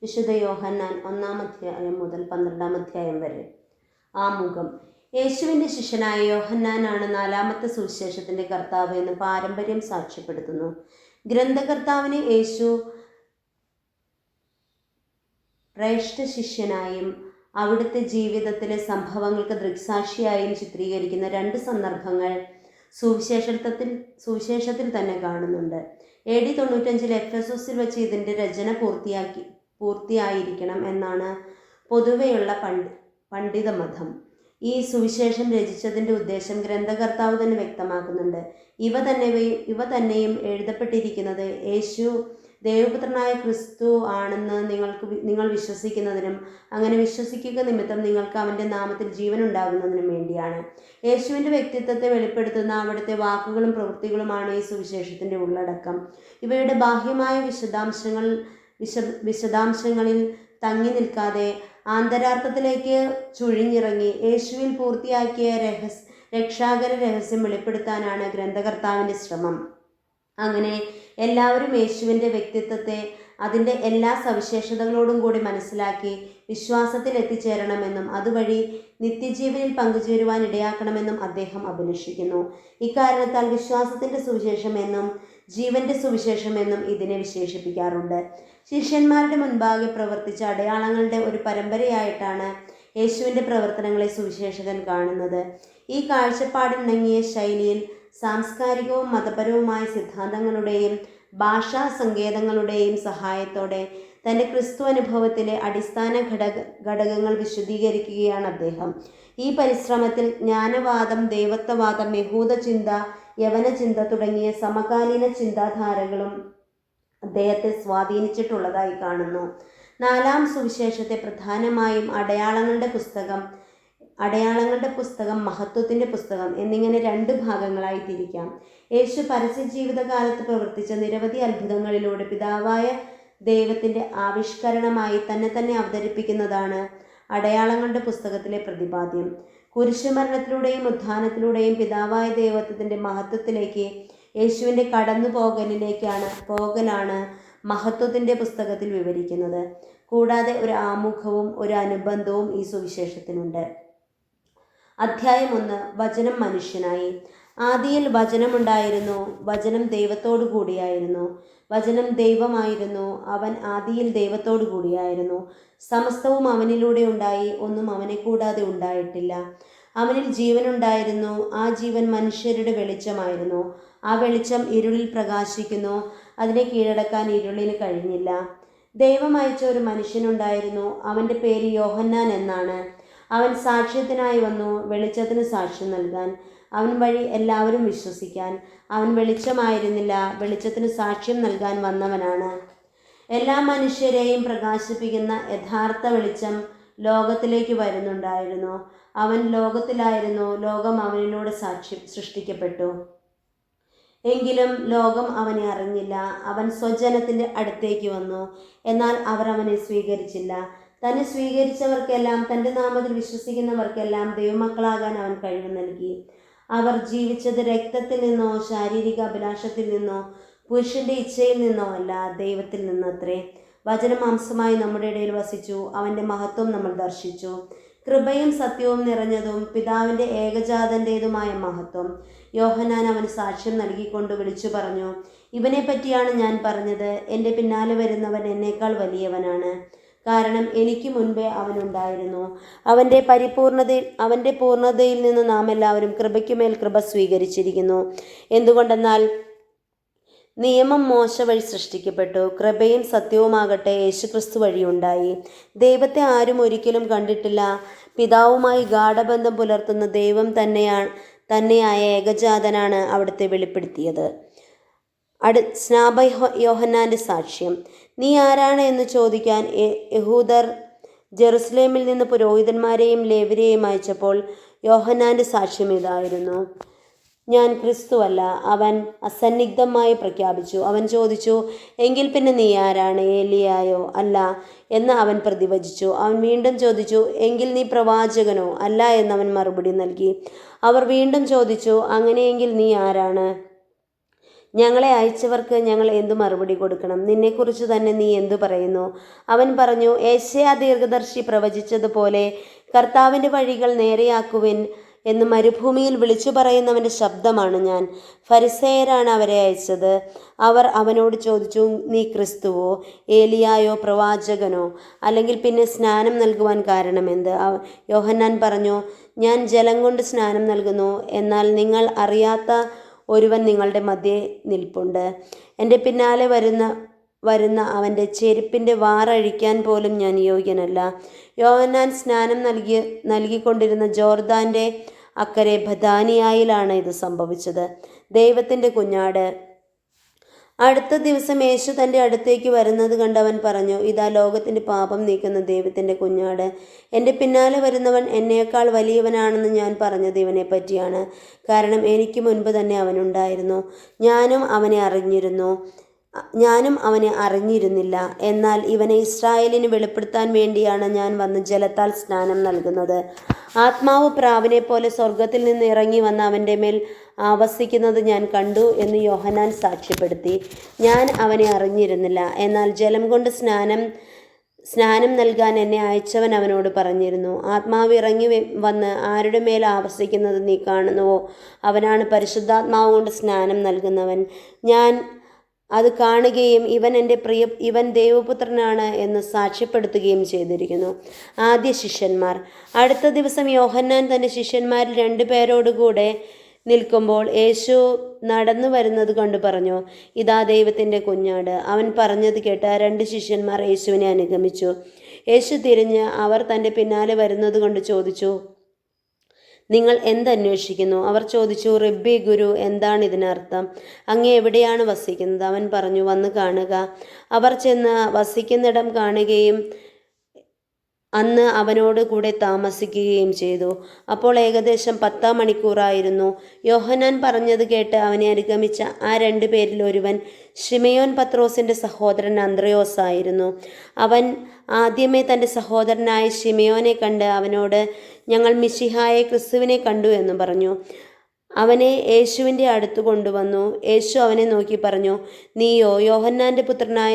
വിശുദ്ധ യോഹന്നാൻ 1-ാം അധ്യായം മുതൽ 12-ാം അധ്യായം വരെ. ആമുഖം. യേശുവിൻ്റെ ശിഷ്യനായ യോഹന്നാനാണ് 4-ാമത്തെ സുവിശേഷത്തിൻ്റെ കർത്താവ് എന്ന് പാരമ്പര്യം സാക്ഷ്യപ്പെടുത്തുന്നു. ഗ്രന്ഥകർത്താവിനെ യേശു ശ്രേഷ്ഠ ശിഷ്യനായും അവിടുത്തെ ജീവിതത്തിലെ സംഭവങ്ങൾക്ക് ദൃക്സാക്ഷിയായും ചിത്രീകരിക്കുന്ന 2 സന്ദർഭങ്ങൾ സുവിശേഷത്തിൽ തന്നെ കാണുന്നുണ്ട്. AD 95 എഫെസോസിൽ വെച്ച് ഇതിൻ്റെ രചന പൂർത്തിയായിരിക്കണം എന്നാണ് പൊതുവെയുള്ള പണ്ഡിതമതം. ഈ സുവിശേഷം രചിച്ചതിൻ്റെ ഉദ്ദേശം ഗ്രന്ഥകർത്താവ് തന്നെ വ്യക്തമാക്കുന്നുണ്ട്. ഇവ തന്നെയും എഴുതപ്പെട്ടിരിക്കുന്നത് യേശു ദൈവപുത്രനായ ക്രിസ്തു ആണെന്ന് നിങ്ങൾ വിശ്വസിക്കുന്നതിനും അങ്ങനെ വിശ്വസിക്കുക നിമിത്തം നിങ്ങൾക്ക് അവൻ്റെ നാമത്തിൽ ജീവൻ ഉണ്ടാകുന്നതിനും വേണ്ടിയാണ്. യേശുവിൻ്റെ വ്യക്തിത്വത്തെ വെളിപ്പെടുത്തുന്ന അവിടുത്തെ വാക്കുകളും പ്രവൃത്തികളുമാണ് ഈ സുവിശേഷത്തിൻ്റെ ഉള്ളടക്കം. ഇവയുടെ ബാഹ്യമായ വിശദാംശങ്ങളിൽ തങ്ങി നിൽക്കാതെ ആന്തരാർത്ഥത്തിലേക്ക് ചുഴിഞ്ഞിറങ്ങി യേശുവിൽ പൂർത്തിയാക്കിയ രക്ഷാകര രഹസ്യം വെളിപ്പെടുത്താനാണ് ഗ്രന്ഥകർത്താവിൻ്റെ ശ്രമം. അങ്ങനെ എല്ലാവരും യേശുവിൻ്റെ വ്യക്തിത്വത്തെ അതിൻ്റെ എല്ലാ സവിശേഷതകളോടും കൂടി മനസ്സിലാക്കി വിശ്വാസത്തിൽ എത്തിച്ചേരണമെന്നും അതുവഴി നിത്യജീവനിൽ പങ്കുചേരുവാൻ ഇടയാക്കണമെന്നും അദ്ദേഹം അഭിലഷിക്കുന്നു. ഇക്കാരണത്താൽ വിശ്വാസത്തിൻ്റെ സുവിശേഷം എന്നും ജീവന്റെ സുവിശേഷം എന്നും ഇതിനെ വിശേഷിപ്പിക്കാറുണ്ട്. ശിഷ്യന്മാരുടെ മുൻപാകെ പ്രവർത്തിച്ച അടയാളങ്ങളുടെ ഒരു പരമ്പരയായിട്ടാണ് യേശുവിൻ്റെ പ്രവർത്തനങ്ങളെ സുവിശേഷകൻ കാണുന്നത്. ഈ കാഴ്ചപ്പാടിണങ്ങിയ ശൈലിയിൽ സാംസ്കാരികവും മതപരവുമായ സിദ്ധാന്തങ്ങളുടെയും ഭാഷാ സങ്കേതങ്ങളുടെയും സഹായത്തോടെ തൻ്റെ ക്രിസ്തു അനുഭവത്തിലെ അടിസ്ഥാന ഘടകങ്ങൾ വിശദീകരിക്കുകയാണ് അദ്ദേഹം. ഈ പരിശ്രമത്തിൽ ജ്ഞാനവാദം, ദൈവത്വവാദം, യഹൂദചിന്ത, യവനചിന്ത തുടങ്ങിയ സമകാലീന ചിന്താധാരകളും അദ്ദേഹത്തെ സ്വാധീനിച്ചിട്ടുള്ളതായി കാണുന്നു. 4-ാം സുവിശേഷത്തെ പ്രധാനമായും അടയാളങ്ങളുടെ പുസ്തകം, മഹത്വത്തിൻ്റെ പുസ്തകം എന്നിങ്ങനെ 2 ഭാഗങ്ങളായി തിരിക്കാം. യേശു പരസ്യ ജീവിതകാലത്ത് പ്രവർത്തിച്ച നിരവധി അത്ഭുതങ്ങളിലൂടെ പിതാവായ ദൈവത്തിൻ്റെ ആവിഷ്കരണമായി തന്നെ അവതരിപ്പിക്കുന്നതാണ് അടയാളങ്ങളുടെ പുസ്തകത്തിലെ പ്രതിപാദ്യം. കുരിശുമരണത്തിലൂടെയും ഉത്ഥാനത്തിലൂടെയും പിതാവായ ദൈവത്തിൻ്റെ മഹത്വത്തിലേക്ക് യേശുവിൻ്റെ പോകലാണ് മഹത്വത്തിൻ്റെ പുസ്തകത്തിൽ വിവരിക്കുന്നത്. കൂടാതെ ഒരു ആമുഖവും ഒരു അനുബന്ധവും ഈ സുവിശേഷത്തിനുണ്ട്. അധ്യായം 1. വചനം മനുഷ്യനായി. ആദിയിൽ വചനമുണ്ടായിരുന്നു, വചനം ദൈവത്തോടു കൂടിയായിരുന്നു, വചനം ദൈവമായിരുന്നു, അവൻ ആദിയിൽ ദൈവത്തോടു കൂടിയായിരുന്നു. സമസ്തവും അവനിലൂടെ ഉണ്ടായി, ഒന്നും അവനെ കൂടാതെ ഉണ്ടായിട്ടില്ല. അവനിൽ ജീവനുണ്ടായിരുന്നു, ആ ജീവൻ മനുഷ്യരുടെ വെളിച്ചമായിരുന്നു. ആ വെളിച്ചം ഇരുളിൽ പ്രകാശിക്കുന്നു, അതിനെ കീഴടക്കാൻ ഇരുളിന് കഴിഞ്ഞില്ല. ദൈവം അയച്ച ഒരു മനുഷ്യനുണ്ടായിരുന്നു, അവൻ്റെ പേര് യോഹന്നാൻ എന്നാണ്. അവൻ സാക്ഷ്യത്തിനായി വന്നു, വെളിച്ചത്തിന് സാക്ഷ്യം നൽകാൻ, അവൻ വഴി എല്ലാവരും വിശ്വസിക്കാൻ. അവൻ വെളിച്ചമായിരുന്നില്ല, വെളിച്ചത്തിന് സാക്ഷ്യം നൽകാൻ വന്നവനാണ്. എല്ലാ മനുഷ്യരെയും പ്രകാശിപ്പിക്കുന്ന യഥാർത്ഥ വെളിച്ചം ലോകത്തിലേക്ക് വരുന്നുണ്ടായിരുന്നു. അവൻ ലോകത്തിലായിരുന്നു, ലോകം അവനിലൂടെ സൃഷ്ടിക്കപ്പെട്ടു. എങ്കിലും ലോകം അവനെ അറിഞ്ഞില്ല. അവൻ സ്വജനത്തിൻ്റെ അടുത്തേക്ക് വന്നു, എന്നാൽ അവർ അവനെ സ്വീകരിച്ചില്ല. തന്നെ സ്വീകരിച്ചവർക്കെല്ലാം, തൻ്റെ നാമത്തിൽ വിശ്വസിക്കുന്നവർക്കെല്ലാം ദൈവമക്കളാകാൻ അവൻ കഴിവ് നൽകി. അവർ ജീവിച്ചത് രക്തത്തിൽ നിന്നോ ശാരീരിക അഭിലാഷത്തിൽ നിന്നോ പുരുഷന്റെ ഇച്ഛയിൽ നിന്നോ അല്ല, ദൈവത്തിൽ നിന്നത്രേ. വചനം മാംസമായി നമ്മുടെ ഇടയിൽ വസിച്ചു, അവൻ്റെ മഹത്വം നമ്മൾ ദർശിച്ചു. കൃപയും സത്യവും നിറഞ്ഞതും പിതാവിൻ്റെ ഏകജാതൻ്റേതുമായ മഹത്വം. യോഹന്നാൻ അവന് സാക്ഷ്യം നൽകിക്കൊണ്ട് വിളിച്ചു പറഞ്ഞു, ഇവനെ പറ്റിയാണ് ഞാൻ പറഞ്ഞത്, എൻ്റെ പിന്നാലെ വരുന്നവൻ എന്നേക്കാൾ വലിയവനാണ്, കാരണം എനിക്ക് മുൻപേ അവനുണ്ടായിരുന്നു. അവൻ്റെ പൂർണ്ണതയിൽ നിന്ന് നാം എല്ലാവരും കൃപയ്ക്കുമേൽ കൃപ സ്വീകരിച്ചിരിക്കുന്നു. എന്തുകൊണ്ടെന്നാൽ നിയമം മോശ വഴി സൃഷ്ടിക്കപ്പെട്ടു, കൃപയും സത്യവുമാകട്ടെ യേശുക്രിസ്തു വഴിയുണ്ടായി. ദൈവത്തെ ആരും ഒരിക്കലും കണ്ടിട്ടില്ല. പിതാവുമായി ഗാഢബന്ധം പുലർത്തുന്ന ദൈവം തന്നെയായ ഏകജാതനാണ് അവിടുത്തെ വെളിപ്പെടുത്തിയത്. സ്നാപ യോഹന്നാൻ്റെ സാക്ഷ്യം. നീ ആരാണ് എന്ന് ചോദിക്കാൻ യഹൂദർ ജെറുസലേമിൽ നിന്ന് പുരോഹിതന്മാരെയും ലേവ്യരെയും അയച്ചപ്പോൾ യോഹന്നാൻ്റെ സാക്ഷ്യം ഇതായിരുന്നു, ഞാൻ ക്രിസ്തുവല്ല. അവൻ അസന്നിഗ്ധമായി പ്രഖ്യാപിച്ചു. അവൻ ചോദിച്ചു, എങ്കിൽ പിന്നെ നീ ആരാണ്, ഏലിയായോ? അല്ല എന്ന് അവൻ പ്രതിവചിച്ചു. അവൻ വീണ്ടും ചോദിച്ചു, എങ്കിൽ നീ പ്രവാചകനോ? അല്ല എന്നവൻ മറുപടി നൽകി. അവർ വീണ്ടും ചോദിച്ചു, അങ്ങനെയെങ്കിൽ നീ ആരാണ്? ഞങ്ങളെ അയച്ചവർക്ക് ഞങ്ങൾ എന്തു മറുപടി കൊടുക്കണം? നിന്നെക്കുറിച്ച് തന്നെ നീ എന്തു പറയുന്നു? അവൻ പറഞ്ഞു, യെശയ്യാ ദീർഘദർശി പ്രവചിച്ചതുപോലെ, കർത്താവിൻ്റെ വഴികൾ നേരെയാക്കുവിൻ എന്ന് മരുഭൂമിയിൽ വിളിച്ചു പറയുന്നവൻ്റെ ശബ്ദമാണ് ഞാൻ. ഫരിസേയരാണ് അവരെ അയച്ചത്. അവർ അവനോട് ചോദിച്ചു, നീ ക്രിസ്തുവോ, ഏലിയായോ, പ്രവാചകനോ? അല്ലെങ്കിൽ പിന്നെ സ്നാനം നൽകുവാൻ കാരണമെന്ത്? യോഹന്നാൻ പറഞ്ഞു, ഞാൻ ജലം കൊണ്ട് സ്നാനം നൽകുന്നു, എന്നാൽ നിങ്ങൾ അറിയാത്ത ഒരുവൻ നിങ്ങളുടെ മധ്യേ നിൽപ്പുണ്ട്. എൻ്റെ പിന്നാലെ വരുന്ന അവൻ്റെ ചെരുപ്പിൻ്റെ വാറഴിക്കാൻ പോലും ഞാൻ യോഗ്യനല്ല. യോഹന്നാൻ സ്നാനം നൽകിക്കൊണ്ടിരുന്ന ജോർദാൻ്റെ അക്കരെ ബഥാനിയായിലാണ് ഇത് സംഭവിച്ചത്. ദൈവത്തിൻ്റെ കുഞ്ഞാട്. അടുത്ത ദിവസം യേശു തൻ്റെ അടുത്തേക്ക് വരുന്നത് കണ്ട് അവൻ പറഞ്ഞു, ഇതാ ലോകത്തിൻ്റെ പാപം നീക്കുന്ന ദൈവത്തിൻ്റെ കുഞ്ഞാട്. എൻ്റെ പിന്നാലെ വരുന്നവൻ എന്നേക്കാൾ വലിയവനാണെന്ന് ഞാൻ പറഞ്ഞത് ഇവനെ പറ്റിയാണ്. കാരണം എനിക്ക് മുൻപ് തന്നെ അവനുണ്ടായിരുന്നു. ഞാനും അവനെ അറിഞ്ഞിരുന്നില്ല. എന്നാൽ ഇവനെ ഇസ്രായേലിന് വെളിപ്പെടുത്താൻ വേണ്ടിയാണ് ഞാൻ വന്ന് ജലത്താൽ സ്നാനം നൽകുന്നത്. ആത്മാവ് പ്രാവിനെ പോലെ സ്വർഗത്തിൽ നിന്ന് ഇറങ്ങി വന്ന് അവൻ്റെ മേൽ ആവസിക്കുന്നത് ഞാൻ കണ്ടു എന്ന് യോഹന്നാൻ സാക്ഷ്യപ്പെടുത്തി. ഞാൻ അവനെ അറിഞ്ഞിരുന്നില്ല. എന്നാൽ ജലം കൊണ്ട് സ്നാനം നൽകാൻ എന്നെ അയച്ചവൻ അവനോട് പറഞ്ഞിരുന്നു, ആത്മാവ് ഇറങ്ങി വന്ന് ആരുടെ മേൽ ആവസിക്കുന്നത് നീ കാണുന്നുവോ, അവനാണ് പരിശുദ്ധാത്മാവ് കൊണ്ട് സ്നാനം നൽകുന്നവൻ. ഞാൻ അത് കാണുകയും ഇവൻ ദൈവപുത്രനാണ് എന്ന് സാക്ഷ്യപ്പെടുത്തുകയും ചെയ്തിരിക്കുന്നു. ആദ്യ ശിഷ്യന്മാർ. അടുത്ത ദിവസം യോഹന്നാൻ തൻ്റെ ശിഷ്യന്മാരിൽ 2 പേരോടുകൂടെ നിൽക്കുമ്പോൾ യേശു നടന്നു വരുന്നത് കണ്ടു പറഞ്ഞു, ഇതാ ദൈവത്തിൻ്റെ കുഞ്ഞാട്. അവൻ പറഞ്ഞത് കേട്ട് 2 ശിഷ്യന്മാർ യേശുവിനെ അനുഗമിച്ചു. യേശു തിരിഞ്ഞ് അവർ തൻ്റെ പിന്നാലെ വരുന്നത് കൊണ്ട് ചോദിച്ചു, നിങ്ങൾ എന്തന്വേഷിക്കുന്നു? അവർ ചോദിച്ചു, റബ്ബി, ഗുരു, എന്താണ് ഇതിനർത്ഥം? അങ്ങ് എവിടെയാണ് വസിക്കുന്നത്? അവൻ പറഞ്ഞു, വന്ന് കാണുക. അവർ ചെന്ന് വസിക്കുന്നിടം കാണുകയും അന്ന് അവനോട് കൂടെ താമസിക്കുകയും ചെയ്തു. അപ്പോൾ ഏകദേശം 10 മണിക്കൂറായിരുന്നു. യോഹന്നാൻ പറഞ്ഞത് കേട്ട് അവനെ അനുഗമിച്ച ആ 2 പേരിൽ ഒരുവൻ ശിമയോൻ പത്രോസിൻ്റെ സഹോദരൻ അന്ത്രയോസ് ആയിരുന്നു. അവൻ ആദ്യമേ തൻ്റെ സഹോദരനായ ശിമയോനെ കണ്ട് അവനോട്, ഞങ്ങൾ മിശിഹായെ, ക്രിസ്തുവിനെ കണ്ടു എന്ന് പറഞ്ഞു. അവനെ യേശുവിൻ്റെ അടുത്ത് കൊണ്ടുവന്നു. യേശു അവനെ നോക്കി പറഞ്ഞു, നീയോ യോഹന്നാൻ്റെ പുത്രനായ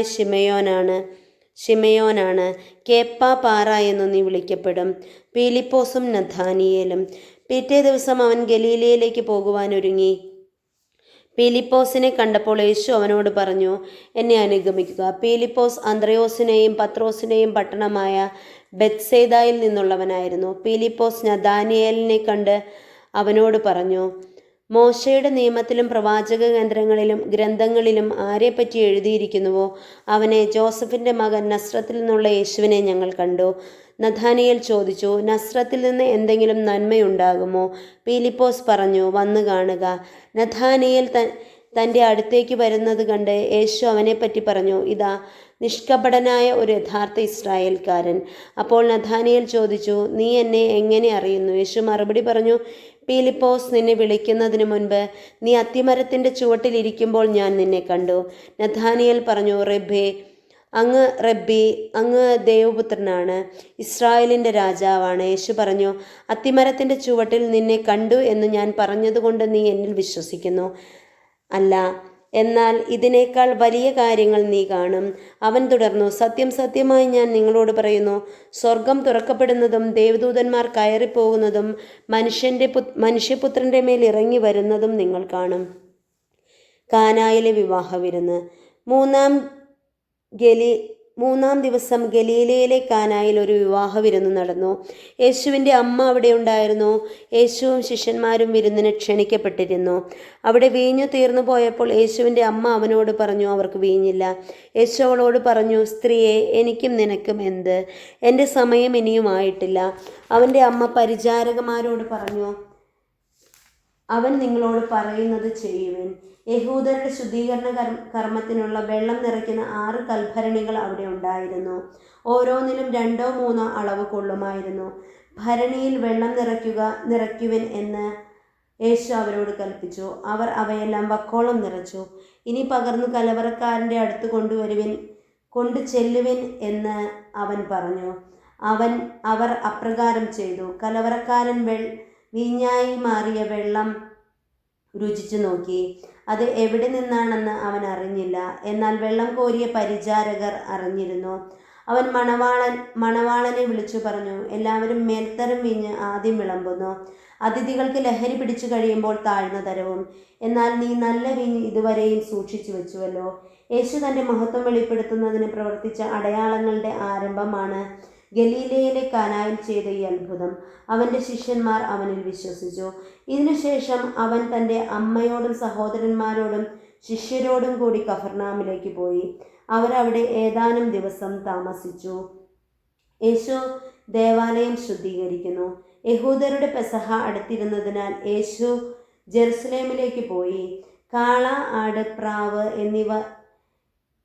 ശിമയോനാണ്. കേപ്പ പാറ എന്നു നീ വിളിക്കപ്പെടും. പീലിപ്പോസും നഥാനിയേലും. പിറ്റേ ദിവസം അവൻ ഗലീലയിലേക്ക് പോകുവാൻ ഒരുങ്ങി. പീലിപ്പോസിനെ കണ്ടപ്പോൾ യേശു അവനോട് പറഞ്ഞു, എന്നെ അനുഗമിക്കുക. പീലിപ്പോസ് അന്ത്രയോസിനെയും പത്രോസിനെയും പട്ടണമായ ബെത്സേദായിൽ നിന്നുള്ളവനായിരുന്നു. പീലിപ്പോസ് നഥാനിയേലിനെ കണ്ട് അവനോട് പറഞ്ഞു, മോശയുടെ നിയമത്തിലും പ്രവാചക ഗ്രന്ഥങ്ങളിലും ആരെപ്പറ്റി എഴുതിയിരിക്കുന്നുവോ അവനെ, ജോസഫിൻ്റെ മകൻ നസ്രത്തിൽ നിന്നുള്ള യേശുവിനെ ഞങ്ങൾ കണ്ടു. നഥാനിയേൽ ചോദിച്ചു, നസ്രത്തിൽ നിന്ന് എന്തെങ്കിലും നന്മയുണ്ടാകുമോ? പീലിപ്പോസ് പറഞ്ഞു, വന്നു കാണുക. നഥാനിയേൽ തൻ്റെ അടുത്തേക്ക് വരുന്നത് കണ്ട് യേശു അവനെപ്പറ്റി പറഞ്ഞു, ഇതാ നിഷ്കപടനായ ഒരു യഥാർത്ഥ ഇസ്രായേൽക്കാരൻ. അപ്പോൾ നഥാനിയേൽ ചോദിച്ചു, നീ എന്നെ എങ്ങനെ അറിയുന്നു? യേശു മറുപടി പറഞ്ഞു, പീലിപ്പോസ് നിന്നെ വിളിക്കുന്നതിന് മുൻപ് നീ അത്തിമരത്തിൻ്റെ ചുവട്ടിലിരിക്കുമ്പോൾ ഞാൻ നിന്നെ കണ്ടു. നഥാനിയേൽ പറഞ്ഞു, അങ്ങ് ദൈവപുത്രനാണ്, ഇസ്രായേലിൻ്റെ രാജാവാണ്. യേശു പറഞ്ഞു, അത്തിമരത്തിൻ്റെ ചുവട്ടിൽ നിന്നെ കണ്ടു എന്ന് ഞാൻ പറഞ്ഞതുകൊണ്ട് നീ എന്നിൽ വിശ്വസിക്കുന്നു? അല്ല, എന്നാൽ ഇതിനേക്കാൾ വലിയ കാര്യങ്ങൾ നീ കാണും. അവൻ തുടർന്നു, സത്യം സത്യമായി ഞാൻ നിങ്ങളോട് പറയുന്നു, സ്വർഗം തുറക്കപ്പെടുന്നതും ദേവദൂതന്മാർ കയറിപ്പോകുന്നതും മനുഷ്യപുത്രൻ്റെ മേൽ ഇറങ്ങി വരുന്നതും നിങ്ങൾ കാണും. കാനായിലെ വിവാഹവിരുന്ന്. മൂന്നാം ദിവസം ഗലീലയിലെ കാനായിൽ ഒരു വിവാഹവിരുന്ന് നടന്നു. യേശുവിൻ്റെ അമ്മ അവിടെ ഉണ്ടായിരുന്നു. യേശുവും ശിഷ്യന്മാരും വിരുന്നിന് ക്ഷണിക്കപ്പെട്ടിരുന്നു. അവിടെ വീഞ്ഞു തീർന്നു പോയപ്പോൾ യേശുവിൻ്റെ അമ്മ അവനോട് പറഞ്ഞു, അവർക്ക് വീഞ്ഞില്ല. യേശു അവളോട് പറഞ്ഞു, സ്ത്രീയെ, എനിക്കും നിനക്കും എന്ത്? എൻ്റെ സമയം ഇനിയും ആയിട്ടില്ല. അവൻ്റെ അമ്മ പരിചാരകന്മാരോട് പറഞ്ഞു, അവൻ നിങ്ങളോട് പറയുന്നത് ചെയ്യുവിൻ. യഹൂദരുടെ ശുദ്ധീകരണ കർമ്മത്തിനുള്ള വെള്ളം നിറയ്ക്കുന്ന 6 കൽഭരണികൾ അവിടെ ഉണ്ടായിരുന്നു. ഓരോന്നിലും 2-3 അളവ് കൊള്ളുമായിരുന്നു. ഭരണിയിൽ വെള്ളം നിറയ്ക്കുവിൻ എന്ന് യേശു അവരോട് കൽപ്പിച്ചു. അവർ അവയെല്ലാം വക്കോളം നിറച്ചു. ഇനി പകർന്നു കലവറക്കാരൻ്റെ അടുത്ത് കൊണ്ടു ചെല്ലുവിൻ എന്ന് അവൻ പറഞ്ഞു. അവർ അപ്രകാരം ചെയ്തു. കലവറക്കാരൻ വീഞ്ഞായി മാറിയ വെള്ളം രുചിച്ചു നോക്കി. അത് എവിടെ നിന്നാണെന്ന് അവൻ അറിഞ്ഞില്ല. എന്നാൽ വെള്ളം കോരിയ പരിചാരകർ അറിഞ്ഞിരുന്നു. അവൻ മണവാളനെ വിളിച്ചു പറഞ്ഞു, എല്ലാവരും മേൽത്തരം വീഞ്ഞ് ആദ്യം വിളമ്പുന്നു, അതിഥികൾക്ക് ലഹരി പിടിച്ചു കഴിയുമ്പോൾ താഴ്ന്ന തരവും. എന്നാൽ നീ നല്ല വീഞ്ഞ് ഇതുവരെയും സൂക്ഷിച്ചു വെച്ചുവല്ലോ. യേശു തൻ്റെ മഹത്വം വെളിപ്പെടുത്തുന്നതിന് പ്രവർത്തിച്ച അടയാളങ്ങളുടെ ആരംഭമാണ് ഗലീലയിലെ കാനായിൽ ചെയ്ത ഈ അത്ഭുതം. അവൻ്റെ ശിഷ്യന്മാർ അവനിൽ വിശ്വസിച്ചു. ഇതിനുശേഷം അവൻ തൻ്റെ അമ്മയോടും സഹോദരന്മാരോടും ശിഷ്യരോടും കൂടി കഫർനാമിലേക്ക് പോയി. അവരവിടെ ഏതാനും ദിവസം താമസിച്ചു. യേശു ദേവാലയം ശുദ്ധീകരിക്കുന്നു. യഹൂദരുടെ പെസഹ അടുത്തിരുന്നതിനാൽ യേശു ജെറുസലേമിലേക്ക് പോയി. കാള, ആട്, പ്രാവ്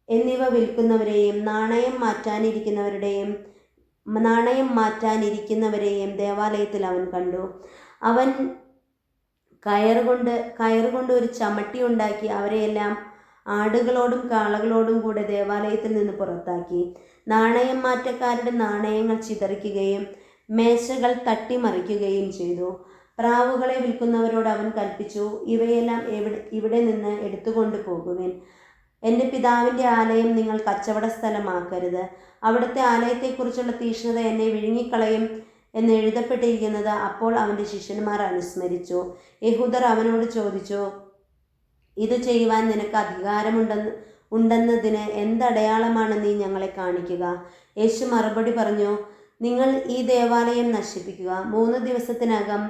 എന്നിവ വിൽക്കുന്നവരെയും നാണയം മാറ്റാനിരിക്കുന്നവരെയും ദേവാലയത്തിൽ അവൻ കണ്ടു. അവൻ കയറുകൊണ്ട് ഒരു ചമട്ടി ഉണ്ടാക്കി അവരെയെല്ലാം ആടുകളോടും കാളകളോടും കൂടെ ദേവാലയത്തിൽ നിന്ന് പുറത്താക്കി. നാണയം മാറ്റക്കാരുടെ നാണയങ്ങൾ ചിതറിക്കുകയും മേശകൾ തട്ടിമറിക്കുകയും ചെയ്തു. പ്രാവുകളെ വിൽക്കുന്നവരോട് അവൻ കൽപ്പിച്ചു, ഇവയെല്ലാം ഇവിടെ നിന്ന് എടുത്തുകൊണ്ട് പോകുവിൻ. എൻ്റെ പിതാവിൻ്റെ ആലയം നിങ്ങൾ കച്ചവട സ്ഥലമാക്കരുത്. അവിടുത്തെ ആലയത്തെക്കുറിച്ചുള്ള തീക്ഷ്ണത എന്നെ വിഴുങ്ങിക്കളയും എന്ന് എഴുതപ്പെട്ടിരിക്കുന്നത് അപ്പോൾ അവൻ്റെ ശിഷ്യന്മാർ അനുസ്മരിച്ചു. യഹൂദർ അവനോട് ചോദിച്ചു, ഇത് ചെയ്യുവാൻ നിനക്ക് അധികാരമുണ്ടെന്നതിന് എന്തടയാളമാണ് നീ ഞങ്ങളെ കാണിക്കുക? യേശു മറുപടി പറഞ്ഞു, നിങ്ങൾ ഈ ദേവാലയം നശിപ്പിക്കുക, 3 ദിവസത്തിനകം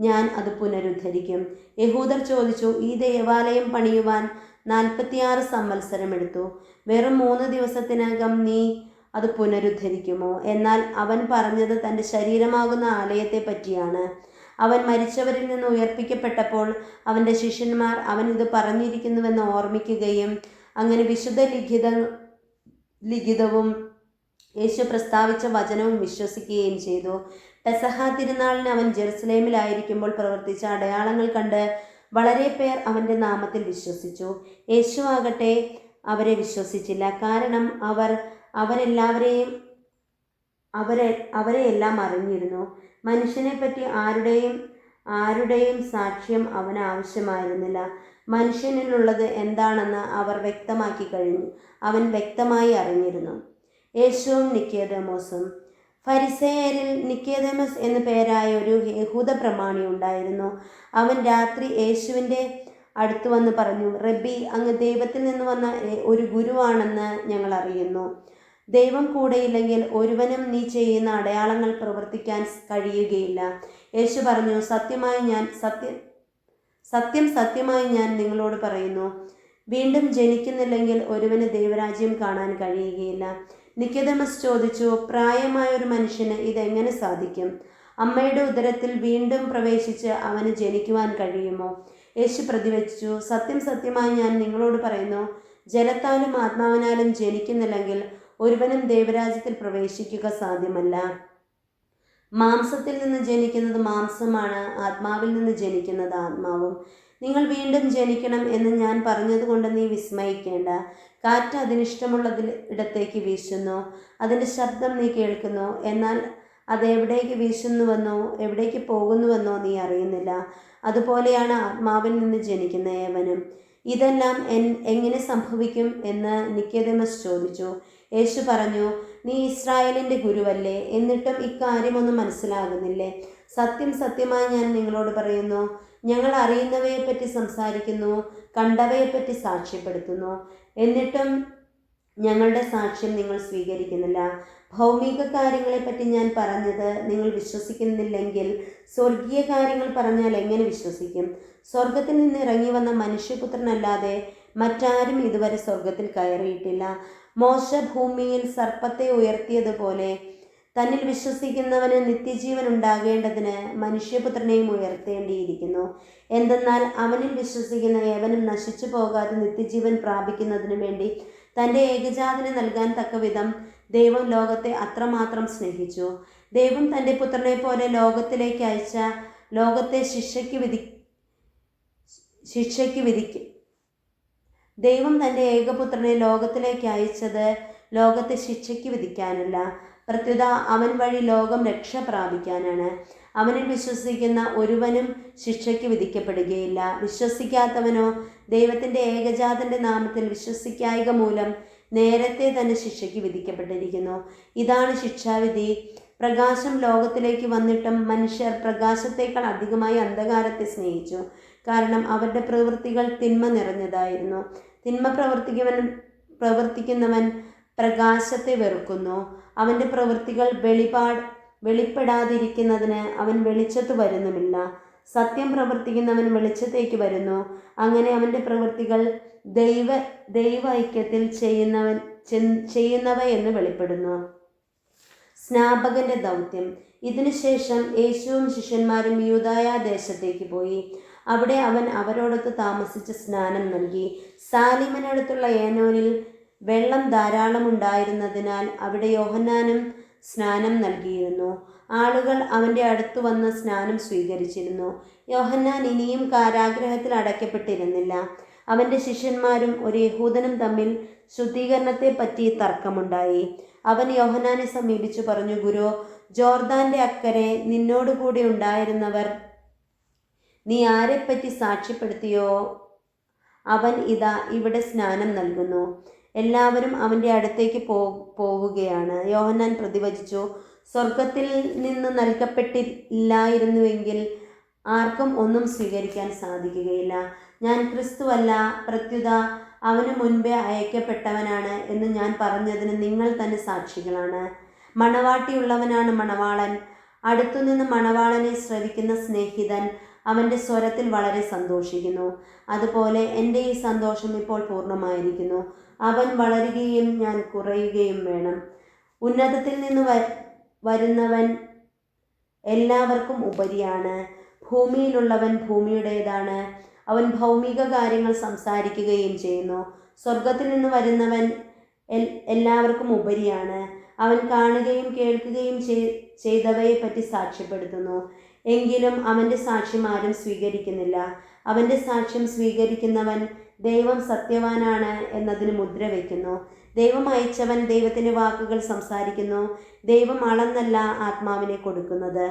ഞാൻ അത് പുനരുദ്ധരിക്കും. യഹൂദർ ചോദിച്ചു, ഈ ദേവാലയം പണിയുവാൻ 46 സംവത്സരം എടുത്തു. വെറും 3 ദിവസത്തിനകം നീ അത് പുനരുദ്ധരിക്കുമോ? എന്നാൽ അവൻ പറഞ്ഞത് തൻ്റെ ശരീരമാകുന്ന ആലയത്തെ പറ്റിയാണ്. അവൻ മരിച്ചവരിൽ നിന്ന് ഉയർപ്പിക്കപ്പെട്ടപ്പോൾ അവൻ്റെ ശിഷ്യന്മാർ അവൻ ഇത് പറഞ്ഞിരിക്കുന്നുവെന്ന് ഓർമ്മിക്കുകയും അങ്ങനെ വിശുദ്ധ ലിഖിതവും യേശു പ്രസ്താവിച്ച വചനവും വിശ്വസിക്കുകയും ചെയ്തു. പെസഹ തിരുനാളിന് അവൻ ജെറുസലേമിലായിരിക്കുമ്പോൾ പ്രവർത്തിച്ച അടയാളങ്ങൾ കണ്ട് വളരെ പേർ അവൻ്റെ നാമത്തിൽ വിശ്വസിച്ചു. യേശു ആകട്ടെ അവരെ വിശ്വസിച്ചില്ല. കാരണം അവരെയെല്ലാം അറിഞ്ഞിരുന്നു. മനുഷ്യനെപ്പറ്റി ആരുടെയും സാക്ഷ്യം അവന് ആവശ്യമായിരുന്നില്ല. മനുഷ്യനിലുള്ളത് എന്താണെന്ന് അവൻ വ്യക്തമായി അറിഞ്ഞിരുന്നു. യേശുവും നിക്കോദേമോസും. ഫരിസേയരിൽ നിക്കോദേമസ് എന്നു പേരായ ഒരു യഹൂദ പ്രമാണി ഉണ്ടായിരുന്നു. അവൻ രാത്രി യേശുവിൻ്റെ അടുത്ത് വന്ന് പറഞ്ഞു, റബ്ബി, അങ്ങ് ദൈവത്തിൽ നിന്ന് വന്ന ഒരു ഗുരുവാണെന്ന് ഞങ്ങൾ അറിയുന്നു. ദൈവം കൂടെയില്ലെങ്കിൽ ഒരുവനും നീ ചെയ്യുന്ന അടയാളങ്ങൾ പ്രവർത്തിക്കാൻ കഴിയുകയില്ല. യേശു പറഞ്ഞു, സത്യമായി ഞാൻ നിങ്ങളോട് പറയുന്നു, വീണ്ടും ജനിക്കുന്നില്ലെങ്കിൽ ഒരുവന് ദൈവരാജ്യം കാണാൻ കഴിയുകയില്ല. നിക്കോദേമസ് ചോദിച്ചു, പ്രായമായ ഒരു മനുഷ്യന് ഇതെങ്ങനെ സാധിക്കും? അമ്മയുടെ ഉദരത്തിൽ വീണ്ടും പ്രവേശിച്ച് അവന് ജനിക്കുവാൻ കഴിയുമോ? യേശു പ്രതിവചിച്ചു, സത്യമായി ഞാൻ നിങ്ങളോട് പറയുന്നു, ജലത്താലും ആത്മാവിനാലും ജനിക്കുന്നില്ലെങ്കിൽ ഒരുവനും ദൈവരാജ്യത്തിൽ പ്രവേശിക്കുക സാധ്യമല്ല. മാംസത്തിൽ നിന്ന് ജനിക്കുന്നത് മാംസമാണ്, ആത്മാവിൽ നിന്ന് ജനിക്കുന്നത് ആത്മാവും. നിങ്ങൾ വീണ്ടും ജനിക്കണം എന്ന് ഞാൻ പറഞ്ഞതുകൊണ്ട് നീ വിസ്മയിക്കേണ്ട. കാറ്റ് അതിനിഷ്ടമുള്ളതിൽ ഇടത്തേക്ക് വീശുന്നു, അതിൻ്റെ ശബ്ദം നീ കേൾക്കുന്നു, എന്നാൽ അത് എവിടേക്ക് വീശുന്നുവെന്നോ എവിടേക്ക് പോകുന്നുവെന്നോ നീ അറിയുന്നില്ല. അതുപോലെയാണ് ആത്മാവിൽ നിന്ന് ജനിക്കുന്ന ഏവനും. ഇതെല്ലാം എങ്ങനെ സംഭവിക്കും എന്ന് നിക്കോദേമസ് ചോദിച്ചു. യേശു പറഞ്ഞു, നീ ഇസ്രായേലിൻ്റെ ഗുരുവല്ലേ, എന്നിട്ടും ഇക്കാര്യമൊന്നും മനസ്സിലാകുന്നില്ലേ? സത്യമായി ഞാൻ നിങ്ങളോട് പറയുന്നു, ഞങ്ങൾ അറിയുന്നവയെപ്പറ്റി സംസാരിക്കുന്നു, കണ്ടവയെപ്പറ്റി സാക്ഷ്യപ്പെടുത്തുന്നു, എന്നിട്ടും ഞങ്ങളുടെ സാക്ഷ്യം നിങ്ങൾ സ്വീകരിക്കുന്നില്ല. ഭൗമിക കാര്യങ്ങളെപ്പറ്റി ഞാൻ പറഞ്ഞത് നിങ്ങൾ വിശ്വസിക്കുന്നില്ലെങ്കിൽ സ്വർഗീയ കാര്യങ്ങൾ പറഞ്ഞാൽ എങ്ങനെ വിശ്വസിക്കും? സ്വർഗത്തിൽ നിന്ന് ഇറങ്ങി വന്ന മനുഷ്യപുത്രനല്ലാതെ മറ്റാരും ഇതുവരെ സ്വർഗത്തിൽ കയറിയിട്ടില്ല. മോശ ഭൂമിയിൽ സർപ്പത്തെ ഉയർത്തിയതുപോലെ തന്നിൽ വിശ്വസിക്കുന്നവന് നിത്യജീവൻ ഉണ്ടാകേണ്ടതിന് മനുഷ്യപുത്രനെയും ഉയർത്തേണ്ടിയിരിക്കുന്നു. എന്തെന്നാൽ അവനിൽ വിശ്വസിക്കുന്ന ഏവനും നശിച്ചു പോകാതെ നിത്യജീവൻ പ്രാപിക്കുന്നതിനു വേണ്ടി തൻ്റെ ഏകജാതനെ നൽകാൻ തക്കവിധം ദൈവം ലോകത്തെ അത്രമാത്രം സ്നേഹിച്ചു. ദൈവം തൻ്റെ പുത്രനെ പോലെ ലോകത്തിലേക്ക് അയച്ച ലോകത്തെ ദൈവം തൻ്റെ ഏകപുത്രനെ ലോകത്തിലേക്ക് അയച്ചത് ലോകത്തെ ശിക്ഷയ്ക്ക് വിധിക്കാനല്ല, പ്രത്യുത അവൻ വഴി ലോകം രക്ഷ പ്രാപിക്കാനാണ്. അവനിൽ വിശ്വസിക്കുന്ന ഒരുവനും ശിക്ഷയ്ക്ക് വിധിക്കപ്പെടുകയില്ല. വിശ്വസിക്കാത്തവനോ ദൈവത്തിൻ്റെ ഏകജാതൻ്റെ നാമത്തിൽ വിശ്വസിക്കായ്ക മൂലം നേരത്തെ തന്നെ ശിക്ഷയ്ക്ക് വിധിക്കപ്പെട്ടിരിക്കുന്നു. ഇതാണ് ശിക്ഷാവിധി. പ്രകാശം ലോകത്തിലേക്ക് വന്നിട്ടും മനുഷ്യർ പ്രകാശത്തേക്കാൾ അധികമായി അന്ധകാരത്തെ സ്നേഹിച്ചു, കാരണം അവരുടെ പ്രവൃത്തികൾ തിന്മ നിറഞ്ഞതായിരുന്നു. തിന്മ പ്രവർത്തിക്കുന്നവൻ പ്രകാശത്തെ വെറുക്കുന്നു. അവൻ്റെ പ്രവൃത്തികൾ വെളിപ്പെടാതിരിക്കുന്നതിന് അവൻ വെളിച്ചത്ത് വരുന്നുമില്ല. സത്യം പ്രവർത്തിക്കുന്നവൻ വെളിച്ചത്തേക്ക് വരുന്നു. അങ്ങനെ അവൻ്റെ പ്രവൃത്തികൾ ദൈവ ഐക്യത്തിൽ ചെയ്യുന്നവ എന്ന് വെളിപ്പെടുന്നു. സ്നാപകന്റെ ദൗത്യം. ഇതിനുശേഷം യേശുവും ശിഷ്യന്മാരും യൂദായ ദേശത്തേക്ക് പോയി. അവിടെ അവൻ അവരോടൊത്ത് താമസിച്ച് സ്നാനം നൽകി. സാലിമിനടുത്തുള്ള ഏനോനിൽ വെള്ളം ധാരാളം ഉണ്ടായിരുന്നതിനാൽ അവിടെ യോഹന്നാനും സ്നാനം നൽകിയിരുന്നു. ആളുകൾ അവൻ്റെ അടുത്ത് വന്ന് സ്നാനം സ്വീകരിച്ചിരുന്നു. യോഹന്നാൻ ഇനിയും കാരാഗ്രഹത്തിൽ അടയ്ക്കപ്പെട്ടിരുന്നില്ല. അവൻ്റെ ശിഷ്യന്മാരും ഒരു യഹൂദനും തമ്മിൽ ശുദ്ധീകരണത്തെപ്പറ്റി തർക്കമുണ്ടായി. അവൻ യോഹന്നാനെ സമീപിച്ചു പറഞ്ഞു, ഗുരു, ജോർദാന്റെ അക്കരെ നിന്നോടുകൂടി ഉണ്ടായിരുന്നവർ നീ ആരെപ്പറ്റി സാക്ഷ്യപ്പെടുത്തിയോ അവൻ ഇതാ ഇവിടെ സ്നാനം നൽകുന്നു. എല്ലാവരും അവൻ്റെ അടുത്തേക്ക് പോവുകയാണ്. യോഹന്നാൻ പ്രതിവചിച്ചു, സ്വർഗത്തിൽ നിന്ന് നൽകപ്പെട്ടില്ലായിരുന്നുവെങ്കിൽ ആർക്കും ഒന്നും സ്വീകരിക്കാൻ സാധിക്കുകയില്ല. ഞാൻ ക്രിസ്തുവല്ല, പ്രത്യുത അവന് മുൻപേ അയക്കപ്പെട്ടവനാണ് എന്ന് ഞാൻ പറഞ്ഞതിന് നിങ്ങൾ തന്നെ സാക്ഷികളാണ്. മണവാട്ടിയുള്ളവനാണ് മണവാളൻ. അടുത്തുനിന്ന് മണവാളനെ ശ്രവിക്കുന്ന സ്നേഹിതൻ അവൻ്റെ സ്വരത്തിൽ വളരെ സന്തോഷിക്കുന്നു. അതുപോലെ എൻ്റെ ഈ സന്തോഷം ഇപ്പോൾ പൂർണ്ണമായിരിക്കുന്നു. അവൻ വളരുകയും ഞാൻ കുറയുകയും വേണം. ഉന്നതത്തിൽ നിന്ന് വരുന്നവൻ എല്ലാവർക്കും ഉപരിയാണ്. ഭൂമിയിലുള്ളവൻ ഭൂമിയുടേതാണ്. അവൻ ഭൗമിക കാര്യങ്ങൾ സംസാരിക്കുകയും ചെയ്യുന്നു. സ്വർഗത്തിൽ നിന്ന് വരുന്നവൻ എല്ലാവർക്കും ഉപരിയാണ്. അവൻ കാണുകയും കേൾക്കുകയും ചെയ്തവയെപ്പറ്റി സാക്ഷ്യപ്പെടുത്തുന്നു. എങ്കിലും അവൻ്റെ സാക്ഷ്യം ആരും സ്വീകരിക്കുന്നില്ല. അവൻ്റെ സാക്ഷ്യം സ്വീകരിക്കുന്നവൻ ദൈവം സത്യവാനാണ് എന്നതിന് മുദ്ര വയ്ക്കുന്നു. ദൈവം അയച്ചവൻ ദൈവത്തിൻ്റെ വാക്കുകൾ സംസാരിക്കുന്നു. ദൈവം അളന്നല്ല ആത്മാവിനെ കൊടുക്കുന്നത്.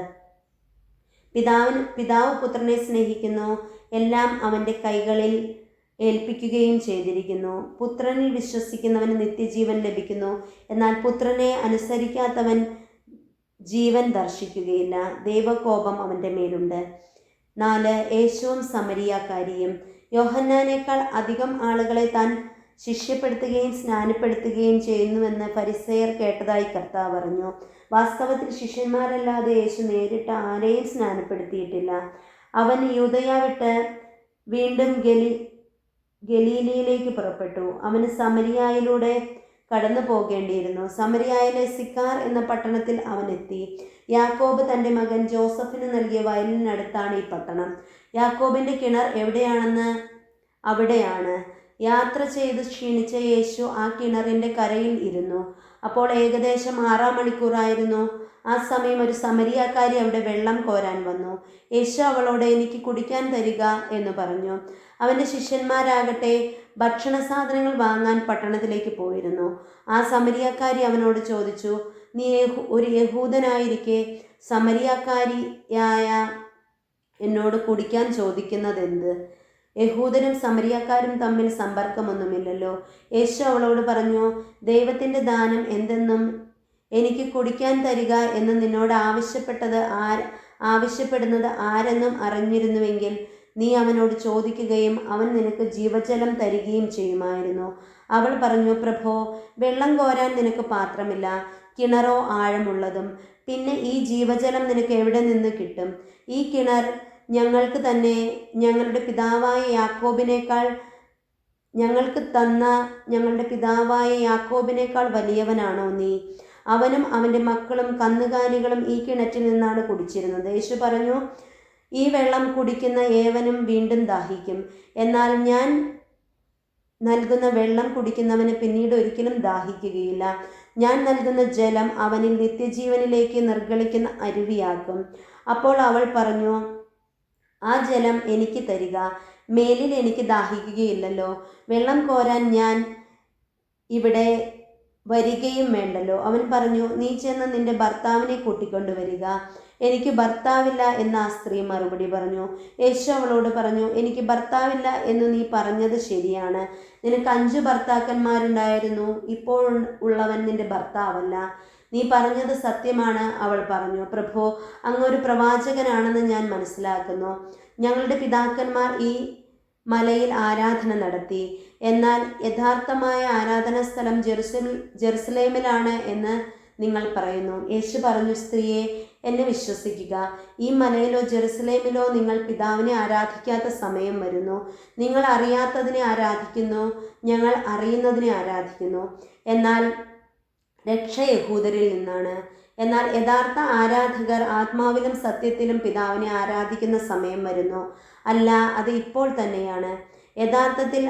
പിതാവ് പുത്രനെ സ്നേഹിക്കുന്നു. എല്ലാം അവൻ്റെ കൈകളിൽ ഏൽപ്പിക്കുകയും ചെയ്തിരിക്കുന്നു. പുത്രനിൽ വിശ്വസിക്കുന്നവന് നിത്യജീവൻ ലഭിക്കുന്നു. എന്നാൽ പുത്രനെ അനുസരിക്കാത്തവൻ ജീവൻ ദർശിക്കുകയില്ല. ദൈവകോപം അവൻ്റെ മേലുണ്ട്. 4. യേശുവും സമരിയാക്കാരിയും. യോഹന്നാനേക്കാൾ അധികം ആളുകളെ താൻ ശിഷ്യപ്പെടുത്തുകയും സ്നാനപ്പെടുത്തുകയും ചെയ്യുന്നുവെന്ന് ഫരിസേയർ കേട്ടതായി കർത്താവ് പറഞ്ഞു. വാസ്തവത്തിൽ ശിഷ്യന്മാരല്ലാതെ യേശു നേരിട്ട് ആരെയും സ്നാനപ്പെടുത്തിയിട്ടില്ല. അവൻ യൂദയ വിട്ട് വീണ്ടും ഗലീലയിലേക്ക് പുറപ്പെട്ടു. അവന് സമരിയായിലൂടെ കടന്നു പോകേണ്ടിയിരുന്നു. സമരിയായിലെ സിക്കാർ എന്ന പട്ടണത്തിൽ അവൻ എത്തി. യാക്കോബ് തൻ്റെ മകൻ ജോസഫിന് നൽകിയ വയലിനടുത്താണ് ഈ പട്ടണം. യാക്കോബിൻ്റെ കിണർ എവിടെയാണെന്ന് അവിടെയാണ്. യാത്ര ചെയ്ത് ക്ഷീണിച്ച യേശു ആ കിണറിൻ്റെ കരയിൽ ഇരുന്നു. അപ്പോൾ ഏകദേശം 6 മണിക്കൂറായിരുന്നു. ആ സമയം ഒരു സമരിയാക്കാരി അവിടെ വെള്ളം കോരാൻ വന്നു. യേശു അവളോട്, എനിക്ക് കുടിക്കാൻ തരിക എന്ന് പറഞ്ഞു. അവൻ്റെ ശിഷ്യന്മാരാകട്ടെ ഭക്ഷണ സാധനങ്ങൾ വാങ്ങാൻ പട്ടണത്തിലേക്ക് പോയിരുന്നു. ആ സമരിയാക്കാരി അവനോട് ചോദിച്ചു, നീ ഒരു യഹൂദനായിരിക്കെ സമരിയാക്കാരിയായ എന്നോട് കുടിക്കാൻ ചോദിക്കുന്നതെന്ത്? യഹൂദരും സമരിയാക്കാരും തമ്മിൽ സമ്പർക്കമൊന്നുമില്ലല്ലോ. യേശു അവളോട് പറഞ്ഞു, ദൈവത്തിൻ്റെ ദാനം എന്തെന്നും എനിക്ക് കുടിക്കാൻ തരിക എന്ന് നിന്നോട് ആവശ്യപ്പെടുന്നത് ആരെന്നും അറിഞ്ഞിരുന്നുവെങ്കിൽ നീ അവനോട് ചോദിക്കുകയും അവൻ നിനക്ക് ജീവജലം തരികയും ചെയ്യുമായിരുന്നു. അവൾ പറഞ്ഞു, പ്രഭോ, വെള്ളം കോരാൻ നിനക്ക് പാത്രമില്ല, കിണറോ ആഴമുള്ളതും. പിന്നെ ഈ ജീവജലം നിനക്ക് എവിടെ നിന്ന് കിട്ടും? ഈ കിണർ ഞങ്ങൾക്ക് ഞങ്ങളുടെ പിതാവായ യാക്കോബിനേക്കാൾ വലിയവനാണോ നീ? അവനും അവൻ്റെ മക്കളും കന്നുകാലികളും ഈ കിണറ്റിൽ നിന്നാണ് കുടിച്ചിരുന്നത്. യേശു പറഞ്ഞു, ഈ വെള്ളം കുടിക്കുന്ന ഏവനും വീണ്ടും ദാഹിക്കും. എന്നാൽ ഞാൻ നൽകുന്ന വെള്ളം കുടിക്കുന്നവന് പിന്നീട് ഒരിക്കലും ദാഹിക്കുകയില്ല. ഞാൻ നൽകുന്ന ജലം അവനിൽ നിത്യജീവനിലേക്ക് നിർഗളിക്കുന്ന അരുവിയാക്കും. അപ്പോൾ അവൾ പറഞ്ഞു, ആ ജലം എനിക്ക് തരിക, മേലിൽ എനിക്ക് ദാഹിക്കുകയില്ലല്ലോ. വെള്ളം കോരാൻ ഞാൻ ഇവിടെ വരികയും വേണ്ടല്ലോ. അവൻ പറഞ്ഞു, നീ ചെന്ന് നിന്റെ ഭർത്താവിനെ കൂട്ടിക്കൊണ്ടുവരിക. എനിക്ക് ഭർത്താവില്ല എന്ന് ആ സ്ത്രീ മറുപടി പറഞ്ഞു. യേശു അവളോട് പറഞ്ഞു, എനിക്ക് ഭർത്താവില്ല എന്ന് നീ പറഞ്ഞത് ശരിയാണ്. നിനക്ക് 5 ഭർത്താക്കന്മാരുണ്ടായിരുന്നു, ഇപ്പോൾ ഉള്ളവൻ നിന്റെ ഭർത്താവല്ല. നീ പറഞ്ഞത് സത്യമാണ്. അവൾ പറഞ്ഞു, പ്രഭു, അങ്ങൊരു പ്രവാചകനാണെന്ന് ഞാൻ മനസ്സിലാക്കുന്നു. ഞങ്ങളുടെ പിതാക്കന്മാർ ഈ മലയിൽ ആരാധന നടത്തി, എന്നാൽ യഥാർത്ഥമായ ആരാധനാ സ്ഥലം ജെറുസലേമിലാണ് എന്ന് നിങ്ങൾ പറയുന്നു. യേശു പറഞ്ഞു, സ്ത്രീയെ, എന്നെ വിശ്വസിക്കുക. ഈ മലയിലോ ജെറുസലേമിലോ നിങ്ങൾ പിതാവിനെ ആരാധിക്കാത്ത സമയം വരുന്നു. നിങ്ങൾ അറിയാത്തതിനെ ആരാധിക്കുന്നു, ഞങ്ങൾ അറിയുന്നതിനെ ആരാധിക്കുന്നു. എന്നാൽ രക്ഷ യഹൂദരിൽ നിന്നാണ്. എന്നാൽ യഥാർത്ഥ ആരാധകർ ആത്മാവിലും സത്യത്തിലും പിതാവിനെ ആരാധിക്കുന്ന സമയം വരുന്നു. അല്ല, അത് ഇപ്പോൾ തന്നെയാണ്. യഥാർത്ഥത്തിൽ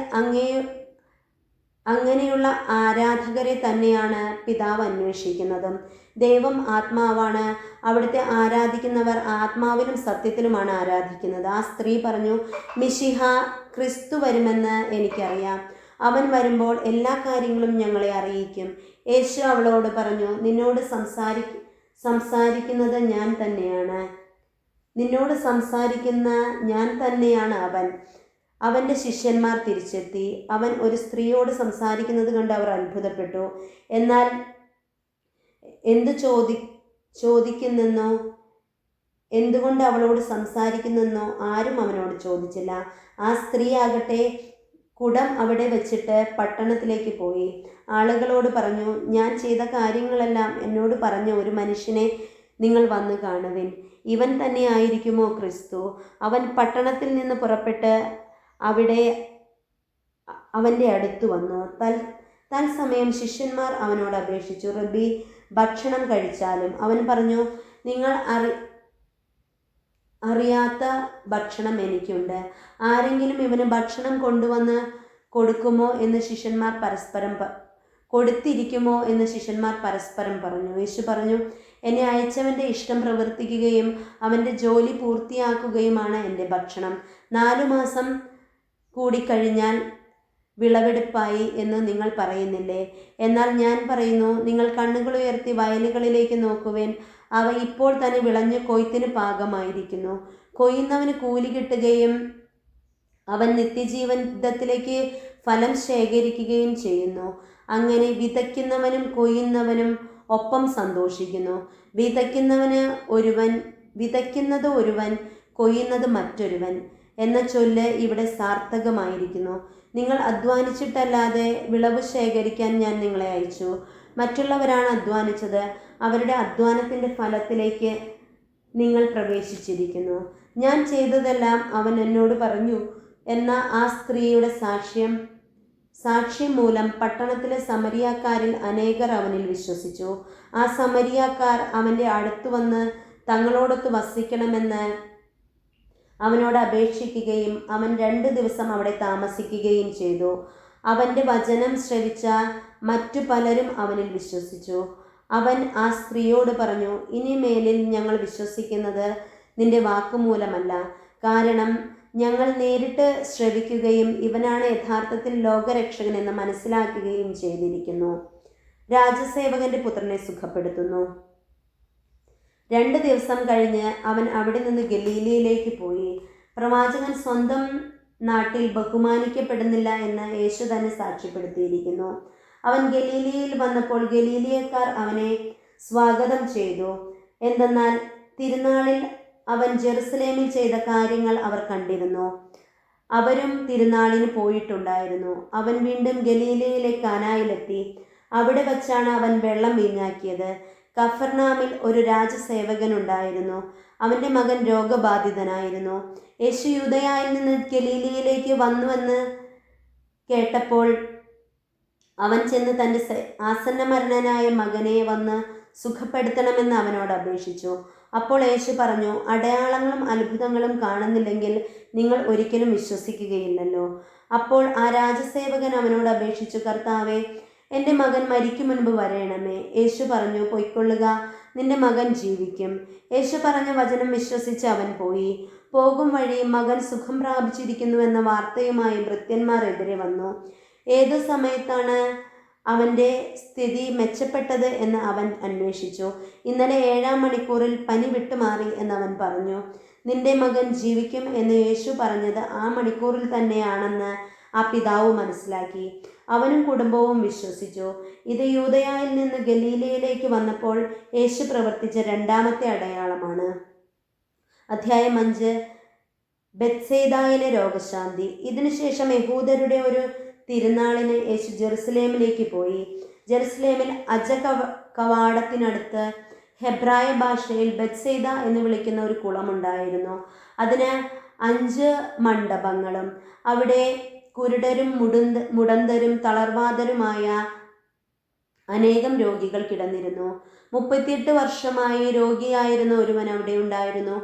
അങ്ങനെയുള്ള ആരാധകരെ തന്നെയാണ് പിതാവ് അന്വേഷിക്കുന്നതും. ദൈവം ആത്മാവാണ്, അവിടുത്തെ ആരാധിക്കുന്നവർ ആത്മാവിലും സത്യത്തിലുമാണ് ആരാധിക്കുന്നത്. ആ സ്ത്രീ പറഞ്ഞു, മിശിഹ ക്രിസ്തു വരുമെന്ന് എനിക്കറിയാം. അവൻ വരുമ്പോൾ എല്ലാ കാര്യങ്ങളും ഞങ്ങളെ അറിയിക്കും. യേശു അവളോട് പറഞ്ഞു, നിന്നോട് സംസാരിക്കുന്നത് ഞാൻ തന്നെയാണ്. നിന്നോട് സംസാരിക്കുന്ന ഞാൻ തന്നെയാണ് അവൻ. അവൻ്റെ ശിഷ്യന്മാർ തിരിച്ചെത്തി. അവൻ ഒരു സ്ത്രീയോട് സംസാരിക്കുന്നത് കണ്ട് അവർ അത്ഭുതപ്പെട്ടു. എന്നാൽ എന്തു ചോദിക്കുന്നെന്നോ എന്തുകൊണ്ട് അവളോട് സംസാരിക്കുന്നെന്നോ ആരും അവനോട് ചോദിച്ചില്ല. ആ സ്ത്രീ ആകട്ടെ കുടം അവിടെ വെച്ചിട്ട് പട്ടണത്തിലേക്ക് പോയി ആളുകളോട് പറഞ്ഞു, ഞാൻ ചെയ്ത കാര്യങ്ങളെല്ലാം എന്നോട് പറഞ്ഞ ഒരു മനുഷ്യനെ നിങ്ങൾ വന്ന് കാണുവിൻ. ഇവൻ തന്നെ ആയിരിക്കുമോ ക്രിസ്തു? അവൻ പട്ടണത്തിൽ നിന്ന് പുറപ്പെട്ട് അവിടെ അവൻ്റെ അടുത്ത് വന്നു. തത്സമയം ശിഷ്യന്മാർ അവനോട് അപേക്ഷിച്ചു, റബ്ബി, ഭക്ഷണം കഴിച്ചാലും. അവൻ പറഞ്ഞു, നിങ്ങൾ അറിയാത്ത ഭക്ഷണം എനിക്കുണ്ട്. ആരെങ്കിലും ഇവന് ഭക്ഷണം കൊണ്ടുവന്ന് കൊടുത്തിരിക്കുമോ എന്ന് ശിഷ്യന്മാർ പരസ്പരം പറഞ്ഞു. യേശു പറഞ്ഞു, എന്നെ അയച്ചവൻ്റെ ഇഷ്ടം പ്രവർത്തിക്കുകയും അവൻ്റെ ജോലി പൂർത്തിയാക്കുകയുമാണ് എൻ്റെ ഭക്ഷണം. 4 മാസം കൂടിക്കഴിഞ്ഞാൽ വിളവെടുപ്പായി എന്ന് നിങ്ങൾ പറയുന്നില്ലേ? എന്നാൽ ഞാൻ പറയുന്നു, നിങ്ങൾ കണ്ണുകൾ ഉയർത്തി വയലുകളിലേക്ക് നോക്കുവേൻ. അവ ഇപ്പോൾ തന്നെ വിളഞ്ഞ് കൊയ്ത്തിന് പാകമായിരിക്കുന്നു. കൊയ്യുന്നവന് കൂലി കിട്ടുകയും അവൻ നിത്യജീവിതത്തിലേക്ക് ഫലം ശേഖരിക്കുകയും ചെയ്യുന്നു. അങ്ങനെ വിതയ്ക്കുന്നവനും കൊയ്യുന്നവനും ഒപ്പം സന്തോഷിക്കുന്നു. വിതയ്ക്കുന്നത് ഒരുവൻ, കൊയ്യുന്നത് മറ്റൊരുവൻ എന്ന ചൊല്ല് ഇവിടെ സാർത്ഥകമായിരിക്കുന്നു. നിങ്ങൾ അധ്വാനിച്ചിട്ടല്ലാതെ വിളവ് ശേഖരിക്കാൻ ഞാൻ നിങ്ങളെ അയച്ചു. മറ്റുള്ളവരാണ് അധ്വാനിച്ചത്, അവരുടെ അധ്വാനത്തിൻ്റെ ഫലത്തിലേക്ക് നിങ്ങൾ പ്രവേശിച്ചിരിക്കുന്നു. ഞാൻ ചെയ്തതെല്ലാം അവൻ എന്നോട് പറഞ്ഞു എന്ന ആ സ്ത്രീയുടെ സാക്ഷ്യം മൂലം പട്ടണത്തിലെ സമരിയാക്കാരിൽ അനേകർ അവനിൽ വിശ്വസിച്ചു. ആ സമരിയാക്കാർ അവൻ്റെ അടുത്ത് വന്ന് തങ്ങളോടൊത്ത് വസിക്കണമെന്ന് അവനോട് അപേക്ഷിക്കുകയും അവൻ 2 ദിവസം അവിടെ താമസിക്കുകയും ചെയ്തു. അവൻ്റെ വചനം ശ്രവിച്ച മറ്റു പലരും അവനിൽ വിശ്വസിച്ചു. അവൻ ആ സ്ത്രീയോട് പറഞ്ഞു, ഇനി മേലിൽ ഞങ്ങൾ വിശ്വസിക്കുന്നത് നിന്റെ വാക്കുമൂലമല്ല, കാരണം ഞങ്ങൾ നേരിട്ട് ശ്രവിക്കുകയും ഇവനാണ് യഥാർത്ഥത്തിൽ ലോകരക്ഷകൻ എന്ന് മനസ്സിലാക്കുകയും ചെയ്തിരിക്കുന്നു. രാജസേവകന്റെ പുത്രനെ സുഖപ്പെടുത്തുന്നു. 2 ദിവസം കഴിഞ്ഞ് അവൻ അവിടെ നിന്ന് ഗലീലയിലേക്ക് പോയി. പ്രവാചകൻ സ്വന്തം നാട്ടിൽ ബഹുമാനിക്കപ്പെടുന്നില്ല എന്ന് യേശു തന്നെ സാക്ഷ്യപ്പെടുത്തിയിരിക്കുന്നു. അവൻ ഗലീലയിൽ വന്നപ്പോൾ ഗലീലിയക്കാർ അവനെ സ്വാഗതം ചെയ്തു. എന്തെന്നാൽ തിരുനാളിൽ അവൻ ജെറുസലേമിൽ ചെയ്ത കാര്യങ്ങൾ അവർ കണ്ടിരുന്നു. അവരും തിരുനാളിന് പോയിട്ടുണ്ടായിരുന്നു. അവൻ വീണ്ടും ഗലീലയിലെ കാനായിലെത്തി. അവിടെ വച്ചാണ് അവൻ വെള്ളം വീഞ്ഞാക്കിയത്. കഫർനാമിൽ ഒരു രാജസേവകനുണ്ടായിരുന്നു. അവൻ്റെ മകൻ രോഗബാധിതനായിരുന്നു. യേശു യൂദയായിൽ നിന്ന് ഗലീലയിലേക്ക് വന്നുവെന്ന് കേട്ടപ്പോൾ അവൻ ചെന്ന് തൻ്റെ ആസന്നമരണനായ മകനെ വന്ന് സുഖപ്പെടുത്തണമെന്ന് അവനോട് അപേക്ഷിച്ചു. അപ്പോൾ യേശു പറഞ്ഞു, അടയാളങ്ങളും അത്ഭുതങ്ങളും കാണുന്നില്ലെങ്കിൽ നിങ്ങൾ ഒരിക്കലും വിശ്വസിക്കുകയില്ലല്ലോ. അപ്പോൾ ആ രാജസേവകൻ അവനോട് അപേക്ഷിച്ചു, കർത്താവേ, എൻ്റെ മകൻ മരിക്കും മുൻപ് വരേണമേ. യേശു പറഞ്ഞു, പൊയ്ക്കൊള്ളുക, നിന്റെ മകൻ ജീവിക്കും. യേശു പറഞ്ഞ വചനം വിശ്വസിച്ച് അവൻ പോയി. പോകും വഴി മകൻ സുഖം പ്രാപിച്ചിരിക്കുന്നുവെന്ന വാർത്തയുമായി ഭൃത്യന്മാർ എതിരെ വന്നു. ഏതു സമയത്താണ് അവൻ്റെ സ്ഥിതി മെച്ചപ്പെട്ടത് എന്ന് അവൻ അന്വേഷിച്ചു. ഇന്നലെ 7-ാം മണിക്കൂറിൽ പനി വിട്ടുമാറി എന്നവൻ പറഞ്ഞു. നിന്റെ മകൻ ജീവിക്കും എന്ന് യേശു പറഞ്ഞത് ആ മണിക്കൂറിൽ തന്നെയാണെന്ന് ആ പിതാവ് മനസ്സിലാക്കി. അവനും കുടുംബവും വിശ്വസിച്ചു. ഇത് യൂദയായിൽ നിന്ന് ഗലീലയിലേക്ക് വന്നപ്പോൾ യേശു പ്രവർത്തിച്ച രണ്ടാമത്തെ അടയാളമാണ്. അധ്യായം 5. ബെത്സേദായിലെ രോഗശാന്തി. ഇതിനുശേഷം യഹൂദരുടെ ഒരു തിരുനാളിന് യേശു ജെറുസലേമിലേക്ക് പോയി. ജെറുസലേമിൽ കവാടത്തിനടുത്ത് ഹെബ്രായ ഭാഷയിൽ ബെത്സേദ എന്ന് വിളിക്കുന്ന ഒരു കുളമുണ്ടായിരുന്നു. അതിന് 5 മണ്ഡപങ്ങളും അവിടെ കുരുടരും മുടന്തരും തളർവാദരുമായ അനേകം രോഗികൾ കിടന്നിരുന്നു. 38 വർഷമായി രോഗിയായിരുന്ന ഒരുവൻ അവിടെ ഉണ്ടായിരുന്നു.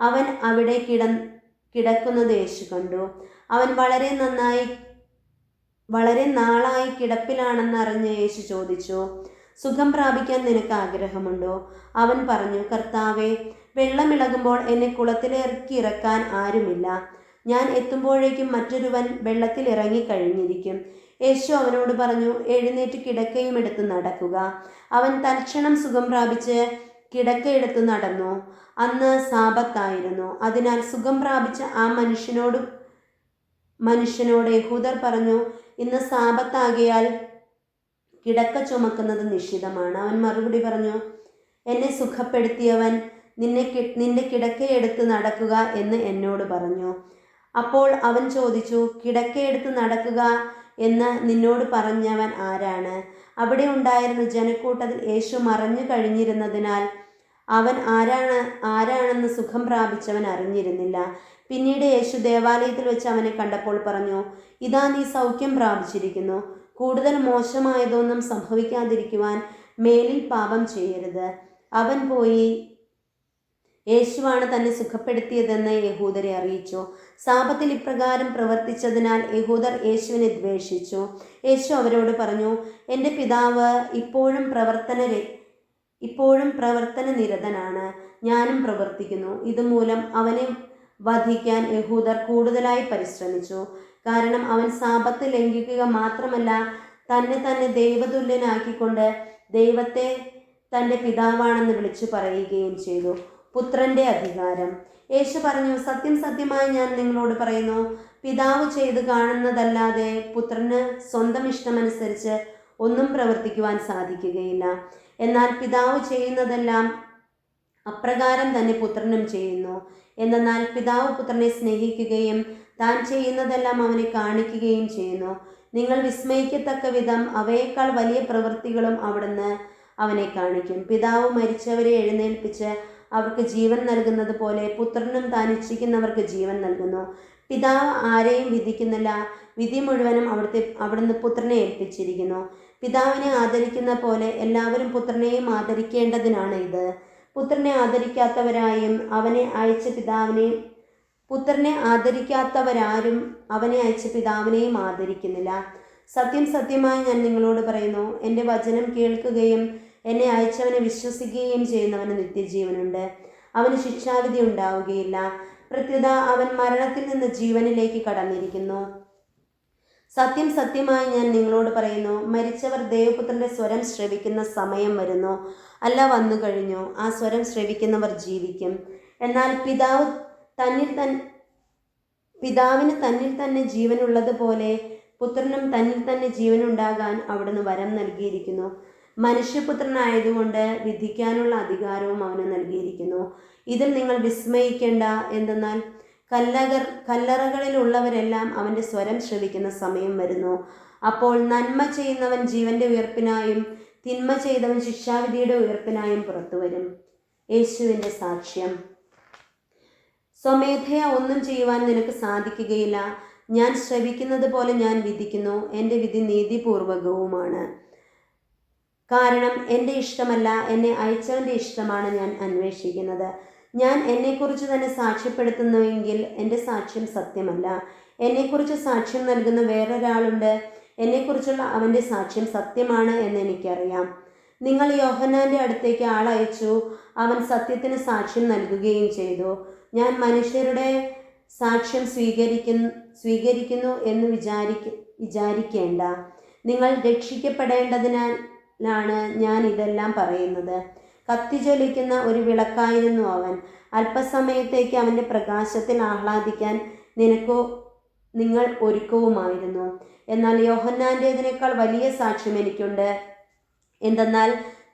അവൻ അവിടെ കിടക്കുന്നത് യേശു കണ്ടു. അവൻ വളരെ നാളായി കിടപ്പിലാണെന്നറിഞ്ഞ് യേശു ചോദിച്ചു, സുഖം പ്രാപിക്കാൻ നിനക്ക് ആഗ്രഹമുണ്ടോ? അവൻ പറഞ്ഞു, കർത്താവേ, വെള്ളമിളകുമ്പോൾ എന്നെ കുളത്തിലേക്ക് ഇറക്കാൻ ആരുമില്ല. ഞാൻ എത്തുമ്പോഴേക്കും മറ്റൊരുവൻ വെള്ളത്തിൽ ഇറങ്ങിക്കഴിഞ്ഞിരിക്കും. യേശു അവനോട് പറഞ്ഞു, എഴുന്നേറ്റ് കിടക്കയും എടുത്ത് നടക്കുക. അവൻ തൽക്ഷണം സുഖം പ്രാപിച്ച് കിടക്കയെടുത്ത് നടന്നു. അന്ന് സാബത്തായിരുന്നു. അതിനാൽ സുഖം പ്രാപിച്ച ആ മനുഷ്യനോട് യഹൂദർ പറഞ്ഞു, ഇന്ന് സാബത്താകയാൽ കിടക്ക ചുമക്കുന്നത് നിഷിദ്ധമാണ്. അവൻ മറുപടി പറഞ്ഞു, എന്നെ സുഖപ്പെടുത്തിയവൻ നിന്റെ കിടക്കയെടുത്ത് നടക്കുക എന്ന് എന്നോട് പറഞ്ഞു. അപ്പോൾ അവൻ ചോദിച്ചു, കിടക്കയെടുത്ത് നടക്കുക എന്ന് നിന്നോട് പറഞ്ഞവൻ ആരാണ്? അവിടെ ഉണ്ടായിരുന്ന ജനക്കൂട്ടത്തിൽ യേശു മറഞ്ഞു കഴിഞ്ഞിരുന്നതിനാൽ അവൻ ആരാണെന്ന് സുഖം പ്രാപിച്ചവൻ അറിഞ്ഞിരുന്നില്ല. പിന്നീട് യേശു ദേവാലയത്തിൽ വെച്ച് അവനെ കണ്ടപ്പോൾ പറഞ്ഞു, ഇതാ നീ സൗഖ്യം പ്രാപിച്ചിരിക്കുന്നു. കൂടുതൽ മോശമായതൊന്നും സംഭവിക്കാതിരിക്കുവാൻ മേലിൽ പാപം ചെയ്യരുത്. അവൻ പോയി യേശുവാണ് തന്നെ സുഖപ്പെടുത്തിയതെന്ന് യഹൂദരെ അറിയിച്ചു. സാബത്തിൽ ഇപ്രകാരം പ്രവർത്തിച്ചതിനാൽ യഹൂദർ യേശുവിനെ ദ്വേഷിച്ചു. യേശു അവരോട് പറഞ്ഞു, എൻ്റെ പിതാവ് ഇപ്പോഴും പ്രവർത്തന നിരതനാണ്. ഞാനും പ്രവർത്തിക്കുന്നു. ഇതുമൂലം അവനെ വധിക്കാൻ യഹൂദർ കൂടുതലായി പരിശ്രമിച്ചു. കാരണം അവൻ സാബത്ത് ലംഘിക്കുക മാത്രമല്ല, തന്നെ ദൈവതുല്യനാക്കിക്കൊണ്ട് ദൈവത്തെ തൻ്റെ പിതാവാണെന്ന് വിളിച്ചു പറയുകയും ചെയ്തു. പുത്രൻ്റെ അധികാരം. യേശു പറഞ്ഞു, സത്യം സത്യമായി ഞാൻ നിങ്ങളോട് പറയുന്നു, പിതാവ് ചെയ്ത് കാണുന്നതല്ലാതെ പുത്രന് സ്വന്തം ഇഷ്ടമനുസരിച്ച് ഒന്നും പ്രവർത്തിക്കുവാൻ സാധിക്കുകയില്ല. എന്നാൽ പിതാവ് ചെയ്യുന്നതെല്ലാം അപ്രകാരം തന്നെ പുത്രനും ചെയ്യുന്നു. എന്തെന്നാൽ പിതാവ് പുത്രനെ സ്നേഹിക്കുകയും താൻ ചെയ്യുന്നതെല്ലാം അവനെ കാണിക്കുകയും ചെയ്യുന്നു. നിങ്ങൾ വിസ്മയിക്കത്തക്ക വിധം അവയേക്കാൾ വലിയ പ്രവൃത്തികളും അവിടുന്ന് അവനെ കാണിക്കും. പിതാവ് മരിച്ചവരെ എഴുന്നേൽപ്പിച്ച് അവർക്ക് ജീവൻ നൽകുന്നത് പോലെ പുത്രനും താൻ ഇച്ഛിക്കുന്നവർക്ക് ജീവൻ നൽകുന്നു. പിതാവ് ആരെയും വിധിക്കുന്നില്ല, വിധി മുഴുവനും അവിടുന്ന് പുത്രനെ ഏൽപ്പിച്ചിരിക്കുന്നു. പിതാവിനെ ആദരിക്കുന്ന പോലെ എല്ലാവരും പുത്രനെയും ആദരിക്കേണ്ടതിനാണ് ഇത്. പുത്രനെ ആദരിക്കാത്തവരാരും അവനെ അയച്ച പിതാവിനെയും ആദരിക്കുന്നില്ല. സത്യം സത്യമായി ഞാൻ നിങ്ങളോട് പറയുന്നു, എൻ്റെ വചനം കേൾക്കുകയും എന്നെ അയച്ചവനെ വിശ്വസിക്കുകയും ചെയ്യുന്നവന് നിത്യജീവനുണ്ട്. അവന് ശിക്ഷാവിധി ഉണ്ടാവുകയില്ല. പ്രത്യുത അവൻ മരണത്തിൽ നിന്ന് ജീവനിലേക്ക് കടന്നിരിക്കുന്നു. സത്യം സത്യമായി ഞാൻ നിങ്ങളോട് പറയുന്നു, മരിച്ചവർ ദൈവപുത്രൻ്റെ സ്വരം ശ്രവിക്കുന്ന സമയം വരുന്നു, അല്ല വന്നു കഴിഞ്ഞു. ആ സ്വരം ശ്രവിക്കുന്നവർ ജീവിക്കും. എന്നാൽ പിതാവിന് തന്നിൽ തന്നെ ജീവനുള്ളതുപോലെ പുത്രനും തന്നിൽ തന്നെ ജീവനുണ്ടാകാൻ അവിടുന്ന് വരം നൽകിയിരിക്കുന്നു. മനുഷ്യപുത്രനായതുകൊണ്ട് വിധിക്കാനുള്ള അധികാരവും അവന് നൽകിയിരിക്കുന്നു. ഇതിൽ നിങ്ങൾ വിസ്മയിക്കേണ്ട. എന്തെന്നാൽ കല്ലറകളിലുള്ളവരെല്ലാം അവൻ്റെ സ്വരം ശ്രവിക്കുന്ന സമയം വരുന്നു. അപ്പോൾ നന്മ ചെയ്യുന്നവൻ ജീവന്റെ ഉയർപ്പിനായും തിന്മ ചെയ്തവൻ ശിക്ഷാവിധിയുടെ ഉയർപ്പിനായും പുറത്തു വരും. യേശുവിൻ്റെ സാക്ഷ്യം. സ്വമേധയാ ഒന്നും ചെയ്യുവാൻ നിനക്ക് സാധിക്കുകയില്ല. ഞാൻ ശ്രവിക്കുന്നത് പോലെ ഞാൻ വിധിക്കുന്നു. എൻ്റെ വിധി നീതിപൂർവകവുമാണ്. കാരണം എൻ്റെ ഇഷ്ടമല്ല, എന്നെ അയച്ചവൻ്റെ ഇഷ്ടമാണ് ഞാൻ അന്വേഷിക്കുന്നത്. ഞാൻ എന്നെക്കുറിച്ച് തന്നെ സാക്ഷ്യപ്പെടുത്തുന്നുവെങ്കിൽ എൻ്റെ സാക്ഷ്യം സത്യമല്ല. എന്നെക്കുറിച്ച് സാക്ഷ്യം നൽകുന്ന വേറൊരാളുണ്ട്. എന്നെക്കുറിച്ചുള്ള അവൻ്റെ സാക്ഷ്യം സത്യമാണ് എന്ന് എനിക്കറിയാം. നിങ്ങൾ യോഹന്നാൻ്റെ അടുത്തേക്ക് ആളയച്ചു. അവൻ സത്യത്തിന് സാക്ഷ്യം നൽകുകയും ചെയ്തു. ഞാൻ മനുഷ്യരുടെ സാക്ഷ്യം സ്വീകരിക്കുന്നു എന്ന് വിചാരിക്കേണ്ട. നിങ്ങൾ രക്ഷിക്കപ്പെടേണ്ടതിനാലാണ് ഞാൻ ഇതെല്ലാം പറയുന്നത്. കത്തിജ്വലിക്കുന്ന ഒരു വിളക്കായിരുന്നു അവൻ. അല്പസമയത്തേക്ക് അവൻ്റെ പ്രകാശത്തിൽ ആഹ്ലാദിക്കാൻ നിങ്ങൾ ഒരുക്കവുമായിരുന്നു. എന്നാൽ യോഹന്നാൻ്റേതിനേക്കാൾ വലിയ സാക്ഷ്യം എനിക്കുണ്ട്. എന്തെന്നാൽ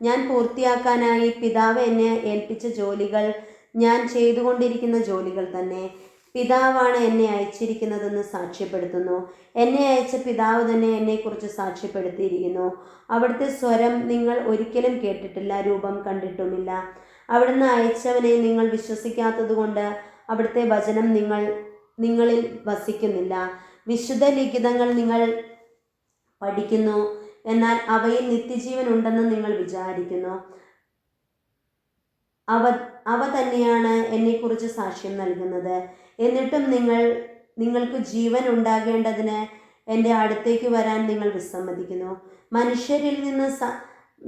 ഞാൻ പൂർത്തിയാക്കാനായി പിതാവ് എന്നെ ഏൽപ്പിച്ച ജോലികൾ ഞാൻ ചെയ്തുകൊണ്ടിരിക്കുന്ന ജോലികൾ തന്നെ. പിതാവാണ് എന്നെ അയച്ചിരിക്കുന്നതെന്ന് സാക്ഷ്യപ്പെടുത്തുന്നു. എന്നെ അയച്ച പിതാവ് തന്നെ എന്നെക്കുറിച്ച് സാക്ഷ്യപ്പെടുത്തിയിരിക്കുന്നു. അവിടുത്തെ സ്വരം നിങ്ങൾ ഒരിക്കലും കേട്ടിട്ടില്ല, രൂപം കണ്ടിട്ടുമില്ല. അവിടുന്ന് അയച്ചവനെ നിങ്ങൾ വിശ്വസിക്കാത്തതുകൊണ്ട് അവിടുത്തെ വചനം നിങ്ങളിൽ വസിക്കുന്നില്ല. വിശുദ്ധ ലിഖിതങ്ങൾ നിങ്ങൾ പഠിക്കുന്നു, എന്നാൽ അവയിൽ നിത്യജീവൻ ഉണ്ടെന്ന് നിങ്ങൾ വിചാരിക്കുന്നു. അവ തന്നെയാണ് എന്നെക്കുറിച്ച് സാക്ഷ്യം നൽകുന്നത്. എന്നിട്ടും നിങ്ങൾക്ക് ജീവൻ ഉണ്ടാകേണ്ടതിന് എൻ്റെ അടുത്തേക്ക് വരാൻ നിങ്ങൾ വിസമ്മതിക്കുന്നു. മനുഷ്യരിൽ നിന്ന്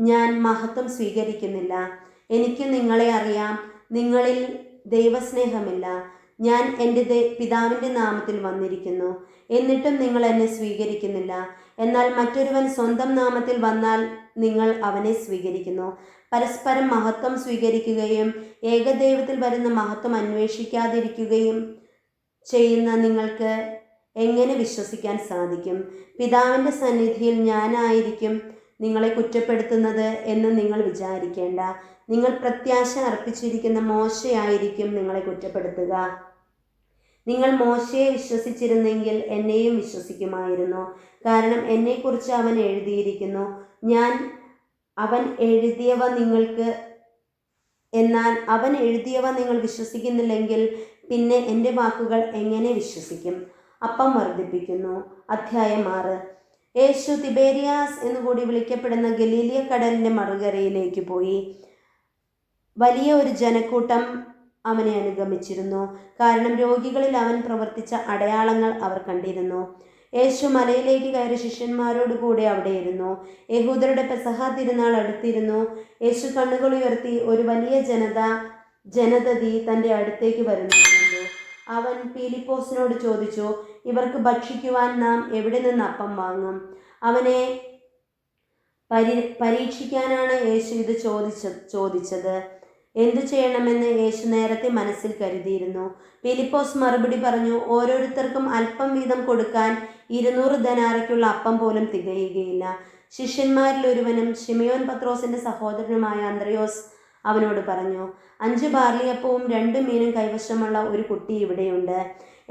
ഞാൻ മഹത്വം സ്വീകരിക്കുന്നില്ല. എനിക്ക് നിങ്ങളെ അറിയാം. നിങ്ങളിൽ ദൈവസ്നേഹമില്ല. ഞാൻ എൻ്റെ പിതാവിൻ്റെ നാമത്തിൽ വന്നിരിക്കുന്നു, എന്നിട്ടും നിങ്ങൾ എന്നെ സ്വീകരിക്കുന്നില്ല. എന്നാൽ മറ്റൊരുവൻ സ്വന്തം നാമത്തിൽ വന്നാൽ നിങ്ങൾ അവനെ സ്വീകരിക്കുന്നു. പരസ്പരം മഹത്വം സ്വീകരിക്കുകയും ഏകദൈവത്തിൽ വരുന്ന മഹത്വം അന്വേഷിക്കാതിരിക്കുകയും ചെയ്യുന്ന നിങ്ങൾക്ക് എങ്ങനെ വിശ്വസിക്കാൻ സാധിക്കും? പിതാവിൻ്റെ സന്നിധിയിൽ ഞാനായിരിക്കും നിങ്ങളെ കുറ്റപ്പെടുത്തുന്നത് എന്ന് നിങ്ങൾ വിചാരിക്കേണ്ട. നിങ്ങൾ പ്രത്യാശ അർപ്പിച്ചിരിക്കുന്ന മോശയായിരിക്കും നിങ്ങളെ കുറ്റപ്പെടുത്തുക. നിങ്ങൾ മോശയെ വിശ്വസിച്ചിരുന്നെങ്കിൽ എന്നെയും വിശ്വസിക്കുമായിരുന്നു. കാരണം എന്നെക്കുറിച്ച് അവൻ എഴുതിയിരിക്കുന്നു. എന്നാൽ അവൻ എഴുതിയവ നിങ്ങൾ വിശ്വസിക്കുന്നില്ലെങ്കിൽ പിന്നെ എൻ്റെ വാക്കുകൾ എങ്ങനെ വിശ്വസിക്കും? അപ്പം വർദ്ധിപ്പിക്കുന്നു. അധ്യായം 6. യേശു തിബേരിയാസ് എന്നുകൂടി വിളിക്കപ്പെടുന്ന ഗലീലിയ കടലിൻ്റെ മറുകരയിലേക്ക് പോയി. വലിയ ഒരു ജനക്കൂട്ടം അവനെ അനുഗമിച്ചിരുന്നു. കാരണം രോഗികളിൽ അവൻ പ്രവർത്തിച്ച അടയാളങ്ങൾ അവർ കണ്ടിരുന്നു. യേശു മലയിലേക്ക് കയറി ശിഷ്യന്മാരോട് കൂടെ അവിടെയിരുന്നു. യഹൂദരുടെ പെസഹ തിരുനാൾ അടുത്തിരുന്നു. യേശു കണ്ണുകൾ ഉയർത്തി ഒരു വലിയ ജനതതി തൻ്റെ അടുത്തേക്ക് വരുന്നത് കണ്ടു. അവൻ ഫിലിപ്പോസിനോട് ചോദിച്ചു, ഇവർക്ക് ഭക്ഷിക്കുവാൻ നാം എവിടെ നിന്ന് അപ്പം വാങ്ങും? അവനെ പരീക്ഷിക്കാനാണ് യേശു ഇത് ചോദിച്ചത്. എന്തു ചെയ്യണമെന്ന് യേശു നേരത്തെ മനസ്സിൽ കരുതിയിരുന്നു. ഫിലിപ്പോസ് മറുപടി പറഞ്ഞു, ഓരോരുത്തർക്കും അല്പം വീതം കൊടുക്കാൻ 200 ധനാരയ്ക്കുള്ള അപ്പം പോലും തികയുകയില്ല. ശിഷ്യന്മാരിൽ ഒരുവനും ശിമയോൻ പത്രോസിന്റെ സഹോദരനുമായ അന്ത്രയോസ് അവനോട് പറഞ്ഞു, 5 ബാർലിയപ്പവും 2 മീനും കൈവശമുള്ള ഒരു കുട്ടി ഇവിടെയുണ്ട്.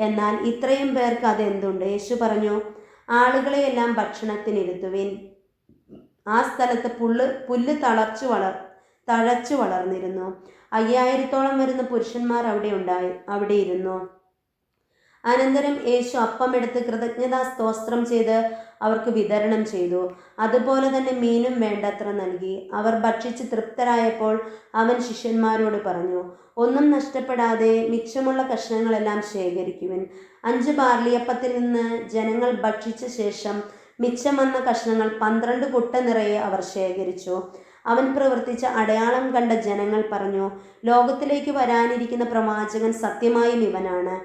എന്നാൽ ഇത്രയും പേർക്ക് അതെന്തുണ്ട്? യേശു പറഞ്ഞു, ആളുകളെയെല്ലാം ഭക്ഷണത്തിനിരുത്തുവിൻ. ആ സ്ഥലത്ത് പുല്ല് തഴച്ചു വളർന്നിരുന്നു. 5000-ഓളം വരുന്ന പുരുഷന്മാർ അവിടെ ഇരുന്നു. അനന്തരം യേശു അപ്പമെടുത്ത് കൃതജ്ഞതാ സ്തോത്രം ചെയ്ത് അവർക്ക് വിതരണം ചെയ്തു. അതുപോലെ തന്നെ മീനും വേണ്ടത്ര നൽകി. അവർ ഭക്ഷിച്ച് തൃപ്തരായപ്പോൾ അവൻ ശിഷ്യന്മാരോട് പറഞ്ഞു, ഒന്നും നഷ്ടപ്പെടാതെ മിച്ചമുള്ള കഷ്ണങ്ങളെല്ലാം ശേഖരിക്കുവിൻ. 5 ബാർലിയപ്പത്തിൽ നിന്ന് ജനങ്ങൾ ഭക്ഷിച്ച ശേഷം മിച്ചം വന്ന കഷ്ണങ്ങൾ 12 കുട്ട നിറയെ അവർ ശേഖരിച്ചു. അവൻ പ്രവർത്തിച്ച അടയാളം കണ്ട ജനങ്ങൾ പറഞ്ഞു, ലോകത്തിലേക്ക് വരാനിരിക്കുന്ന പ്രവാചകൻ സത്യമായും ഇവനാണ്.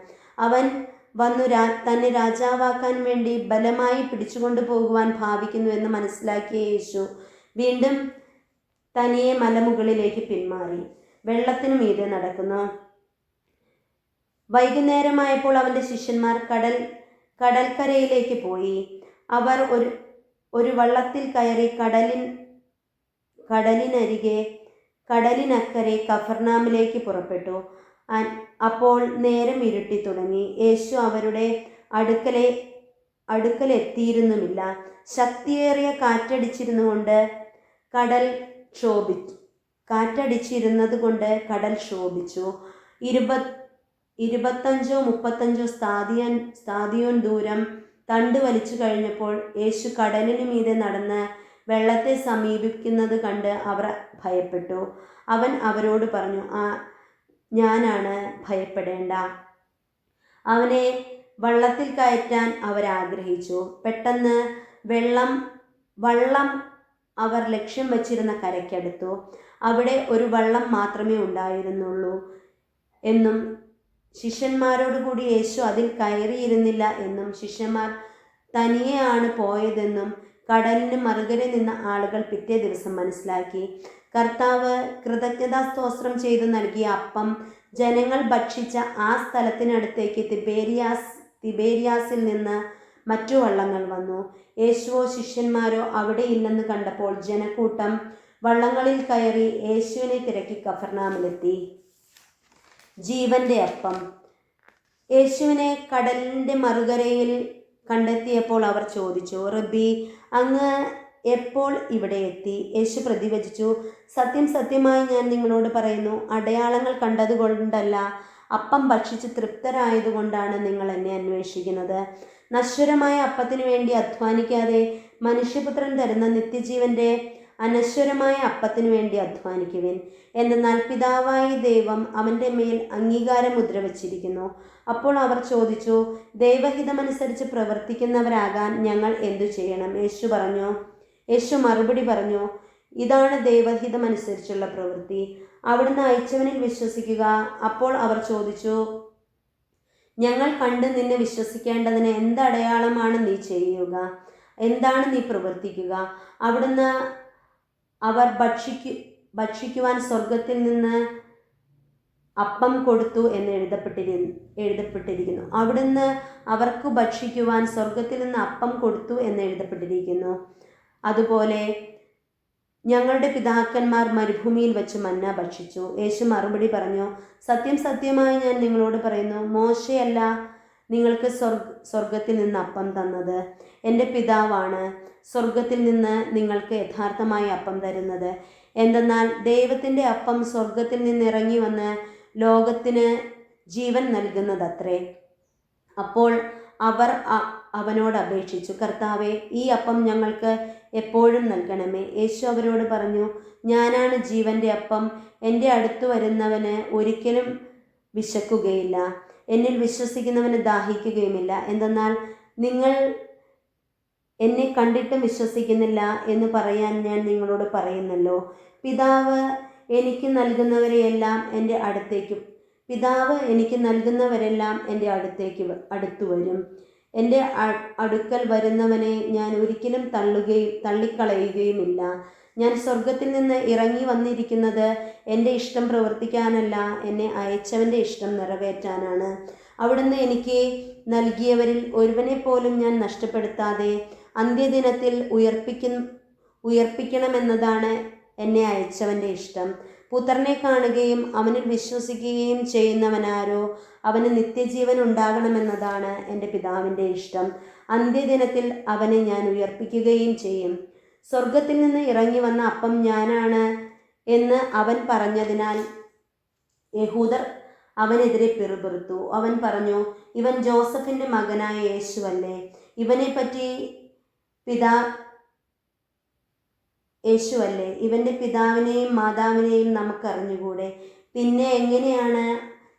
അവൻ വന്നു തന്നെ രാജാവാക്കാൻ വേണ്ടി ബലമായി പിടിച്ചുകൊണ്ടു പോകുവാൻ ഭാവിക്കുന്നു എന്ന് മനസ്സിലാക്കിയ യേശു വീണ്ടും തനിയെ മലമുകളിലേക്ക് പിന്മാറി വെള്ളത്തിനു മീതെ നടക്കുന്നു. വൈകുന്നേരമായപ്പോൾ അവൻ്റെ ശിഷ്യന്മാർ കടൽക്കരയിലേക്ക് പോയി. അവർ ഒരു വള്ളത്തിൽ കയറി കടലിനക്കരെ കഫർനാമിലേക്ക് പുറപ്പെട്ടു. അപ്പോൾ നേരം ഇരുട്ടി തുടങ്ങി. യേശു അവരുടെ അടുക്കലെത്തിയിരുന്നുമില്ല. ശക്തിയേറിയ കാറ്റടിച്ചിരുന്നത് കൊണ്ട് കടൽ ക്ഷോഭിച്ചു. 25-35 സ്ഥാദിയോൻ ദൂരം തണ്ട് വലിച്ചു കഴിഞ്ഞപ്പോൾ യേശു കടലിനു മീതെ നടന്ന് വെള്ളത്തെ സമീപിക്കുന്നത് കണ്ട് അവർ ഭയപ്പെട്ടു. അവൻ അവരോട് പറഞ്ഞു, ഞാനാണ്, ഭയപ്പെടേണ്ട. അവനെ വള്ളത്തിൽ കയറ്റാൻ അവരാഗ്രഹിച്ചു. പെട്ടെന്ന് വള്ളം അവർ ലക്ഷ്യം വച്ചിരുന്ന കരയ്ക്കടുത്തു. അവിടെ ഒരു വള്ളം മാത്രമേ ഉണ്ടായിരുന്നുള്ളൂ എന്നും ശിഷ്യന്മാരോടുകൂടി യേശു അതിൽ കയറിയിരുന്നില്ല എന്നും ശിഷ്യന്മാർ തനിയെയാണ് പോയതെന്നും കടലിന് മറുകരെ നിന്ന ആളുകൾ പിറ്റേ ദിവസം മനസ്സിലാക്കി. കർത്താവ് കൃതജ്ഞതാസ്തോത്രം ചെയ്തു നൽകിയ അപ്പം ജനങ്ങൾ ഭക്ഷിച്ച ആ സ്ഥലത്തിനടുത്തേക്ക് തിബേരിയാസിൽ നിന്ന് മറ്റു വള്ളങ്ങൾ വന്നു. യേശുവോ ശിഷ്യന്മാരോ അവിടെയില്ലെന്ന് കണ്ടപ്പോൾ ജനക്കൂട്ടം വള്ളങ്ങളിൽ കയറി യേശുവിനെ തിരക്കി കഫർനാമിലെത്തി. ജീവന്റെ അപ്പം. യേശുവിനെ കടലിൻ്റെ മറുകരയിൽ കണ്ടെത്തിയപ്പോൾ അവർ ചോദിച്ചു, റബ്ബി, അങ്ങ് എപ്പോൾ ഇവിടെ എത്തി? യേശു പ്രതിവചിച്ചു, സത്യം സത്യമായി ഞാൻ നിങ്ങളോട് പറയുന്നു, അടയാളങ്ങൾ കണ്ടതുകൊണ്ടല്ല, അപ്പം ഭക്ഷിച്ച് തൃപ്തരായതുകൊണ്ടാണ് നിങ്ങൾ എന്നെ അന്വേഷിക്കുന്നത്. നശ്വരമായ അപ്പത്തിനു വേണ്ടി അധ്വാനിക്കാതെ മനുഷ്യപുത്രൻ തരുന്ന നിത്യജീവന്റെ അനശ്വരമായ അപ്പത്തിനു വേണ്ടി അധ്വാനിക്കുവിൻ. എന്തെന്നാൽ പിതാവായ ദൈവം അവൻ്റെ മേൽ അംഗീകാരമുദ്ര വച്ചിരിക്കുന്നു. അപ്പോൾ അവർ ചോദിച്ചു, ദൈവഹിതമനുസരിച്ച് പ്രവർത്തിക്കുന്നവരാകാൻ ഞങ്ങൾ എന്തു ചെയ്യണം? യേശു മറുപടി പറഞ്ഞു, ഇതാണ് ദൈവഹിതമനുസരിച്ചുള്ള പ്രവൃത്തി, അവിടുന്ന് അയച്ചവനിൽ വിശ്വസിക്കുക. അപ്പോൾ അവർ ചോദിച്ചു, ഞങ്ങൾ കണ്ട് നിന്നെ വിശ്വസിക്കേണ്ടതിന് എന്തടയാളമാണ് നീ ചെയ്യുക? എന്താണ് നീ പ്രവർത്തിക്കുക? അവിടുന്ന് അവർ ഭക്ഷിക്കുവാൻ സ്വർഗത്തിൽ നിന്ന് അപ്പം കൊടുത്തു എന്ന് എഴുതപ്പെട്ടിരിക്കുന്നു. അവിടുന്ന് അവർക്ക് ഭക്ഷിക്കുവാൻ സ്വർഗത്തിൽ നിന്ന് അപ്പം കൊടുത്തു എന്ന് എഴുതപ്പെട്ടിരിക്കുന്നു. അതുപോലെ ഞങ്ങളുടെ പിതാക്കന്മാർ മരുഭൂമിയിൽ വെച്ച് മന്ന ഭക്ഷിച്ചു. യേശു മറുപടി പറഞ്ഞു, സത്യം സത്യമായി ഞാൻ നിങ്ങളോട് പറയുന്നു, മോശയല്ല നിങ്ങൾക്ക് സ്വർഗത്തിൽ നിന്ന് അപ്പം തന്നത്, എൻ്റെ പിതാവാണ് സ്വർഗത്തിൽ നിന്ന് നിങ്ങൾക്ക് യഥാർത്ഥമായ അപ്പം തരുന്നത്. എന്തെന്നാൽ ദൈവത്തിൻ്റെ അപ്പം സ്വർഗത്തിൽ നിന്ന് ഇറങ്ങി വന്ന് ലോകത്തിന് ജീവൻ നൽകുന്നതത്രേ. അപ്പോൾ അവർ അവനോട് അപേക്ഷിച്ചു, കർത്താവേ, ഈ അപ്പം ഞങ്ങൾക്ക് എപ്പോഴും നൽകണമേ. യേശു അവരോട് പറഞ്ഞു, ഞാനാണ് ജീവൻ്റെ അപ്പം. എൻ്റെ അടുത്ത് വരുന്നവന് ഒരിക്കലും വിശക്കുകയില്ല, എന്നിൽ വിശ്വസിക്കുന്നവന് ദാഹിക്കുകയുമില്ല. എന്തെന്നാൽ നിങ്ങൾ എന്നെ കണ്ടിട്ടും വിശ്വസിക്കുന്നില്ല എന്ന് പറയാൻ ഞാൻ നിങ്ങളോട് പറയുന്നല്ലോ. പിതാവ് എനിക്ക് നൽകുന്നവരെല്ലാം എൻ്റെ അടുത്തു വരും. എൻ്റെ അടുക്കൽ വരുന്നവനെ ഞാൻ ഒരിക്കലും തള്ളിക്കളയുകയുമില്ല. ഞാൻ സ്വർഗത്തിൽ നിന്ന് ഇറങ്ങി വന്നിരിക്കുന്നത് എൻ്റെ ഇഷ്ടം പ്രവർത്തിക്കാനല്ല, എന്നെ അയച്ചവൻ്റെ ഇഷ്ടം നിറവേറ്റാനാണ്. അവിടുന്ന് എനിക്ക് നൽകിയവരിൽ ഒരുവനെ പോലും ഞാൻ നഷ്ടപ്പെടുത്താതെ അന്ത്യദിനത്തിൽ ഉയർപ്പിക്കണമെന്നതാണ് എന്നെ അയച്ചവൻ്റെ ഇഷ്ടം. പുത്രനെ കാണുകയും അവനിൽ വിശ്വസിക്കുകയും ചെയ്യുന്നവനാരോ അവന് നിത്യജീവൻ ഉണ്ടാകണമെന്നതാണ് എൻ്റെ പിതാവിൻ്റെ ഇഷ്ടം. അന്ത്യദിനത്തിൽ അവനെ ഞാൻ ഉയർപ്പിക്കുകയും ചെയ്യും. സ്വർഗത്തിൽ നിന്ന് ഇറങ്ങി വന്ന അപ്പം ഞാനാണ് എന്ന് അവൻ പറഞ്ഞതിനാൽ യഹൂദർ അവനെതിരെ പിറുപിറുത്തു. അവൻ പറഞ്ഞു, ഇവൻ ജോസഫിൻ്റെ മകനായ യേശുവല്ലേ? ഇവൻ്റെ പിതാവിനെയും മാതാവിനെയും നമുക്കറിഞ്ഞുകൂടെ? പിന്നെ എങ്ങനെയാണ്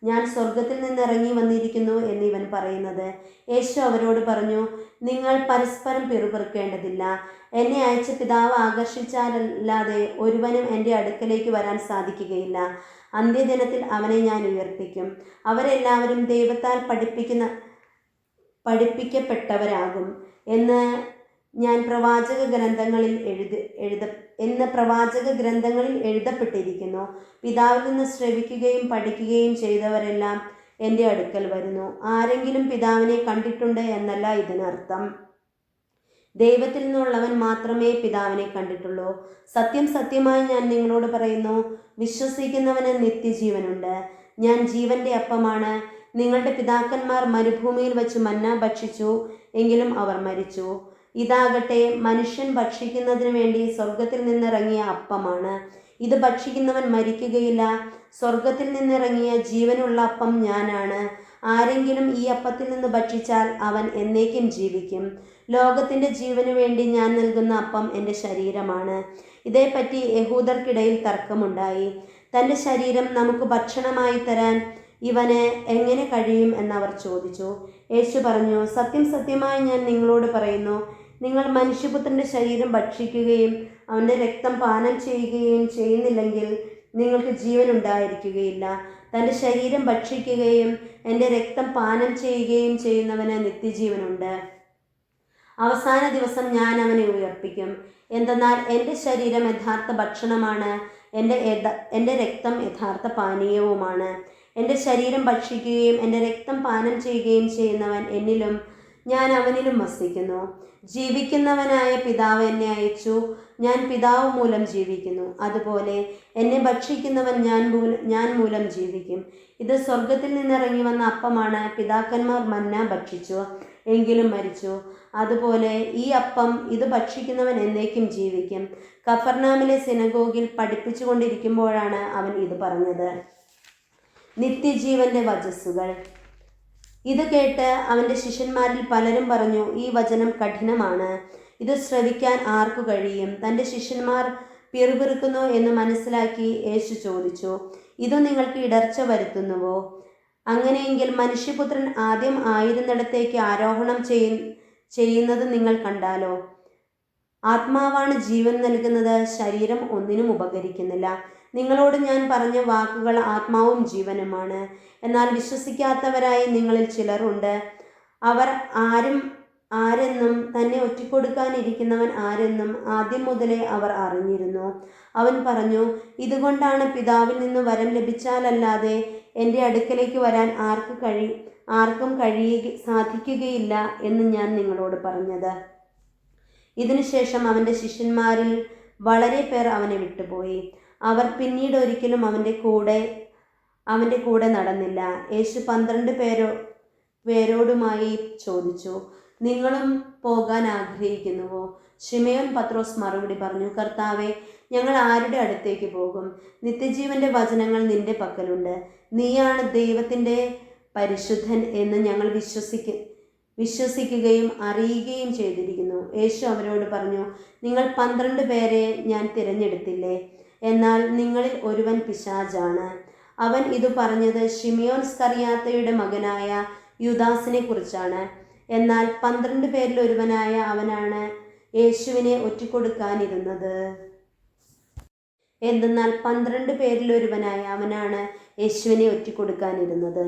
ഞാൻ സ്വർഗത്തിൽ നിന്ന് ഇറങ്ങി വന്നിരിക്കുന്നു എന്ന് ഇവൻ പറയുന്നത്? യേശു അവരോട് പറഞ്ഞു, നിങ്ങൾ പരസ്പരം പിറുപിറുക്കേണ്ടതില്ല. എന്നെ അയച്ച പിതാവ് ആകർഷിച്ചാലല്ലാതെ ഒരുവനും എൻ്റെ അടുക്കലേക്ക് വരാൻ സാധിക്കുകയില്ല. അന്ത്യദിനത്തിൽ അവനെ ഞാൻ ഉയർപ്പിക്കും. അവരെല്ലാവരും ദൈവത്താൽ പഠിപ്പിക്കപ്പെട്ടവരാകും എന്ന് പ്രവാചക ഗ്രന്ഥങ്ങളിൽ എഴുതപ്പെട്ടിരിക്കുന്നു. പിതാവിൽ നിന്ന് ശ്രവിക്കുകയും പഠിക്കുകയും ചെയ്തവരെല്ലാം എൻ്റെ അടുക്കൽ വരുന്നു. ആരെങ്കിലും പിതാവിനെ കണ്ടിട്ടുണ്ട് എന്നല്ല ഇതിനർത്ഥം. ദൈവത്തിൽ നിന്നുള്ളവൻ മാത്രമേ പിതാവിനെ കണ്ടിട്ടുള്ളൂ. സത്യം സത്യമായി ഞാൻ നിങ്ങളോട് പറയുന്നു, വിശ്വസിക്കുന്നവന് നിത്യജീവനുണ്ട്. ഞാൻ ജീവന്റെ അപ്പമാണ്. നിങ്ങളുടെ പിതാക്കന്മാർ മരുഭൂമിയിൽ വെച്ച് മന്ന ഭക്ഷിച്ചു, എങ്കിലും അവർ മരിച്ചു. ഇതാകട്ടെ മനുഷ്യൻ ഭക്ഷിക്കുന്നതിന് വേണ്ടി സ്വർഗത്തിൽ നിന്നിറങ്ങിയ അപ്പമാണ്. ഇത് ഭക്ഷിക്കുന്നവൻ മരിക്കുകയില്ല. സ്വർഗത്തിൽ നിന്നിറങ്ങിയ ജീവനുള്ള അപ്പം ഞാനാണ്. ആരെങ്കിലും ഈ അപ്പത്തിൽ നിന്ന് ഭക്ഷിച്ചാൽ അവൻ എന്നേക്കും ജീവിക്കും. ലോകത്തിൻ്റെ ജീവന് വേണ്ടി ഞാൻ നൽകുന്ന അപ്പം എൻ്റെ ശരീരമാണ്. ഇതേപ്പറ്റി യഹൂദർക്കിടയിൽ തർക്കമുണ്ടായി. തൻ്റെ ശരീരം നമുക്ക് ഭക്ഷണമായി തരാൻ ഇവന് എങ്ങനെ കഴിയും എന്നവർ ചോദിച്ചു. യേശു പറഞ്ഞു, സത്യം സത്യമായി ഞാൻ നിങ്ങളോട് പറയുന്നു, നിങ്ങൾ മനുഷ്യപുത്രൻ്റെ ശരീരം ഭക്ഷിക്കുകയും അവൻ്റെ രക്തം പാനം ചെയ്യുകയും ചെയ്യുന്നില്ലെങ്കിൽ നിങ്ങൾക്ക് ജീവൻ ഉണ്ടായിരിക്കുകയില്ല. തൻ്റെ ശരീരം ഭക്ഷിക്കുകയും എൻ്റെ രക്തം പാനം ചെയ്യുകയും ചെയ്യുന്നവന് നിത്യജീവനുണ്ട്. അവസാന ദിവസം ഞാൻ അവനെ ഉയർപ്പിക്കും. എന്തെന്നാൽ എൻ്റെ ശരീരം യഥാർത്ഥ ഭക്ഷണമാണ്, എൻ്റെ രക്തം യഥാർത്ഥ പാനീയവുമാണ്. എൻ്റെ ശരീരം ഭക്ഷിക്കുകയും എൻ്റെ രക്തം പാനം ചെയ്യുകയും ചെയ്യുന്നവൻ എന്നിലും ഞാൻ അവനിലും വസിക്കുന്നു. ജീവിക്കുന്നവനായ പിതാവ് എന്നെ അയച്ചു, ഞാൻ പിതാവ് മൂലം ജീവിക്കുന്നു. അതുപോലെ എന്നെ ഭക്ഷിക്കുന്നവൻ ഞാൻ മൂലം ജീവിക്കും. ഇത് സ്വർഗത്തിൽ നിന്നിറങ്ങി വന്ന അപ്പമാണ്. പിതാക്കന്മാർ മന്ന ഭക്ഷിച്ചു, എങ്കിലും മരിച്ചു. അതുപോലെ ഈ അപ്പം ഇത് ഭക്ഷിക്കുന്നവൻ എന്നേക്കും ജീവിക്കും. കഫർനാമിലെ സിനഗോഗിൽ പഠിപ്പിച്ചു കൊണ്ടിരിക്കുമ്പോഴാണ് അവൻ ഇത് പറഞ്ഞത്. നിത്യജീവന്റെ വചസ്സുകൾ. ഇത് കേട്ട് അവൻ്റെ ശിഷ്യന്മാരിൽ പലരും പറഞ്ഞു, ഈ വചനം കഠിനമാണ്, ഇത് ശ്രവിക്കാൻ ആർക്കു കഴിയും? തൻ്റെ ശിഷ്യന്മാർ പിറുപിറുക്കുന്നു എന്ന് മനസ്സിലാക്കി യേശു ചോദിച്ചു, ഇത് നിങ്ങൾക്ക് ഇടർച്ച വരുത്തുന്നുവോ? അങ്ങനെയെങ്കിൽ മനുഷ്യപുത്രൻ ആദ്യം ആയിരുന്നിടത്തേക്ക് ആരോഹണം ചെയ്യുന്നത് നിങ്ങൾ കണ്ടാലോ? ആത്മാവാണ് ജീവൻ നൽകുന്നത്, ശരീരം ഒന്നിനും ഉപകരിക്കുന്നില്ല. നിങ്ങളോട് ഞാൻ പറഞ്ഞ വാക്കുകൾ ആത്മാവും ജീവനുമാണ്. എന്നാൽ വിശ്വസിക്കാത്തവരായി നിങ്ങളിൽ ചിലരുണ്ട്. അവർ ആരെന്നും തന്നെ ഒറ്റിക്കൊടുക്കാനിരിക്കുന്നവൻ ആരെന്നും ആദ്യം മുതലേ അവർ അറിഞ്ഞിരുന്നു. അവൻ പറഞ്ഞു, ഇതുകൊണ്ടാണ് പിതാവിൽ നിന്ന് വരം ലഭിച്ചാലല്ലാതെ എൻ്റെ അടുക്കലേക്ക് വരാൻ ആർക്കും സാധിക്കുകയില്ല എന്ന് ഞാൻ നിങ്ങളോട് പറഞ്ഞത്. ഇതിനുശേഷം അവൻ്റെ ശിഷ്യന്മാരിൽ വളരെ പേർ അവനെ വിട്ടുപോയി. അവർ പിന്നീട് ഒരിക്കലും അവൻ്റെ കൂടെ നടന്നില്ല. യേശു 12 പേരോടുമായി ചോദിച്ചു, നിങ്ങളും പോകാൻ ആഗ്രഹിക്കുന്നുവോ? ശിമയോൻ പത്രോസ് മറുപടി പറഞ്ഞു, കർത്താവേ, ഞങ്ങൾ ആരുടെ അടുത്തേക്ക് പോകും? നിത്യജീവന്റെ വചനങ്ങൾ നിന്റെ പക്കലുണ്ട്. നീയാണ് ദൈവത്തിൻ്റെ പരിശുദ്ധൻ എന്ന് ഞങ്ങൾ വിശ്വസിക്കുകയും അറിയുകയും ചെയ്തിരിക്കുന്നു. യേശു അവരോട് പറഞ്ഞു, നിങ്ങൾ 12 പേരെ ഞാൻ തിരഞ്ഞെടുത്തില്ലേ? എന്നാൽ നിങ്ങളിൽ ഒരുവൻ പിശാചാണ്. അവൻ ഇത് പറഞ്ഞത് ശിമയോൻ സ്കറിയാത്തയുടെ മകനായ യൂദാസിനെ കുറിച്ചാണ്. എന്നാൽ 12 പേരിൽ ഒരുവനായ അവനാണ് യേശുവിനെ ഒറ്റിക്കൊടുക്കാനിരുന്നത്. എന്തെന്നാൽ 12 പേരിൽ ഒരുവനായ അവനാണ് യേശുവിനെ ഒറ്റിക്കൊടുക്കാനിരുന്നത്.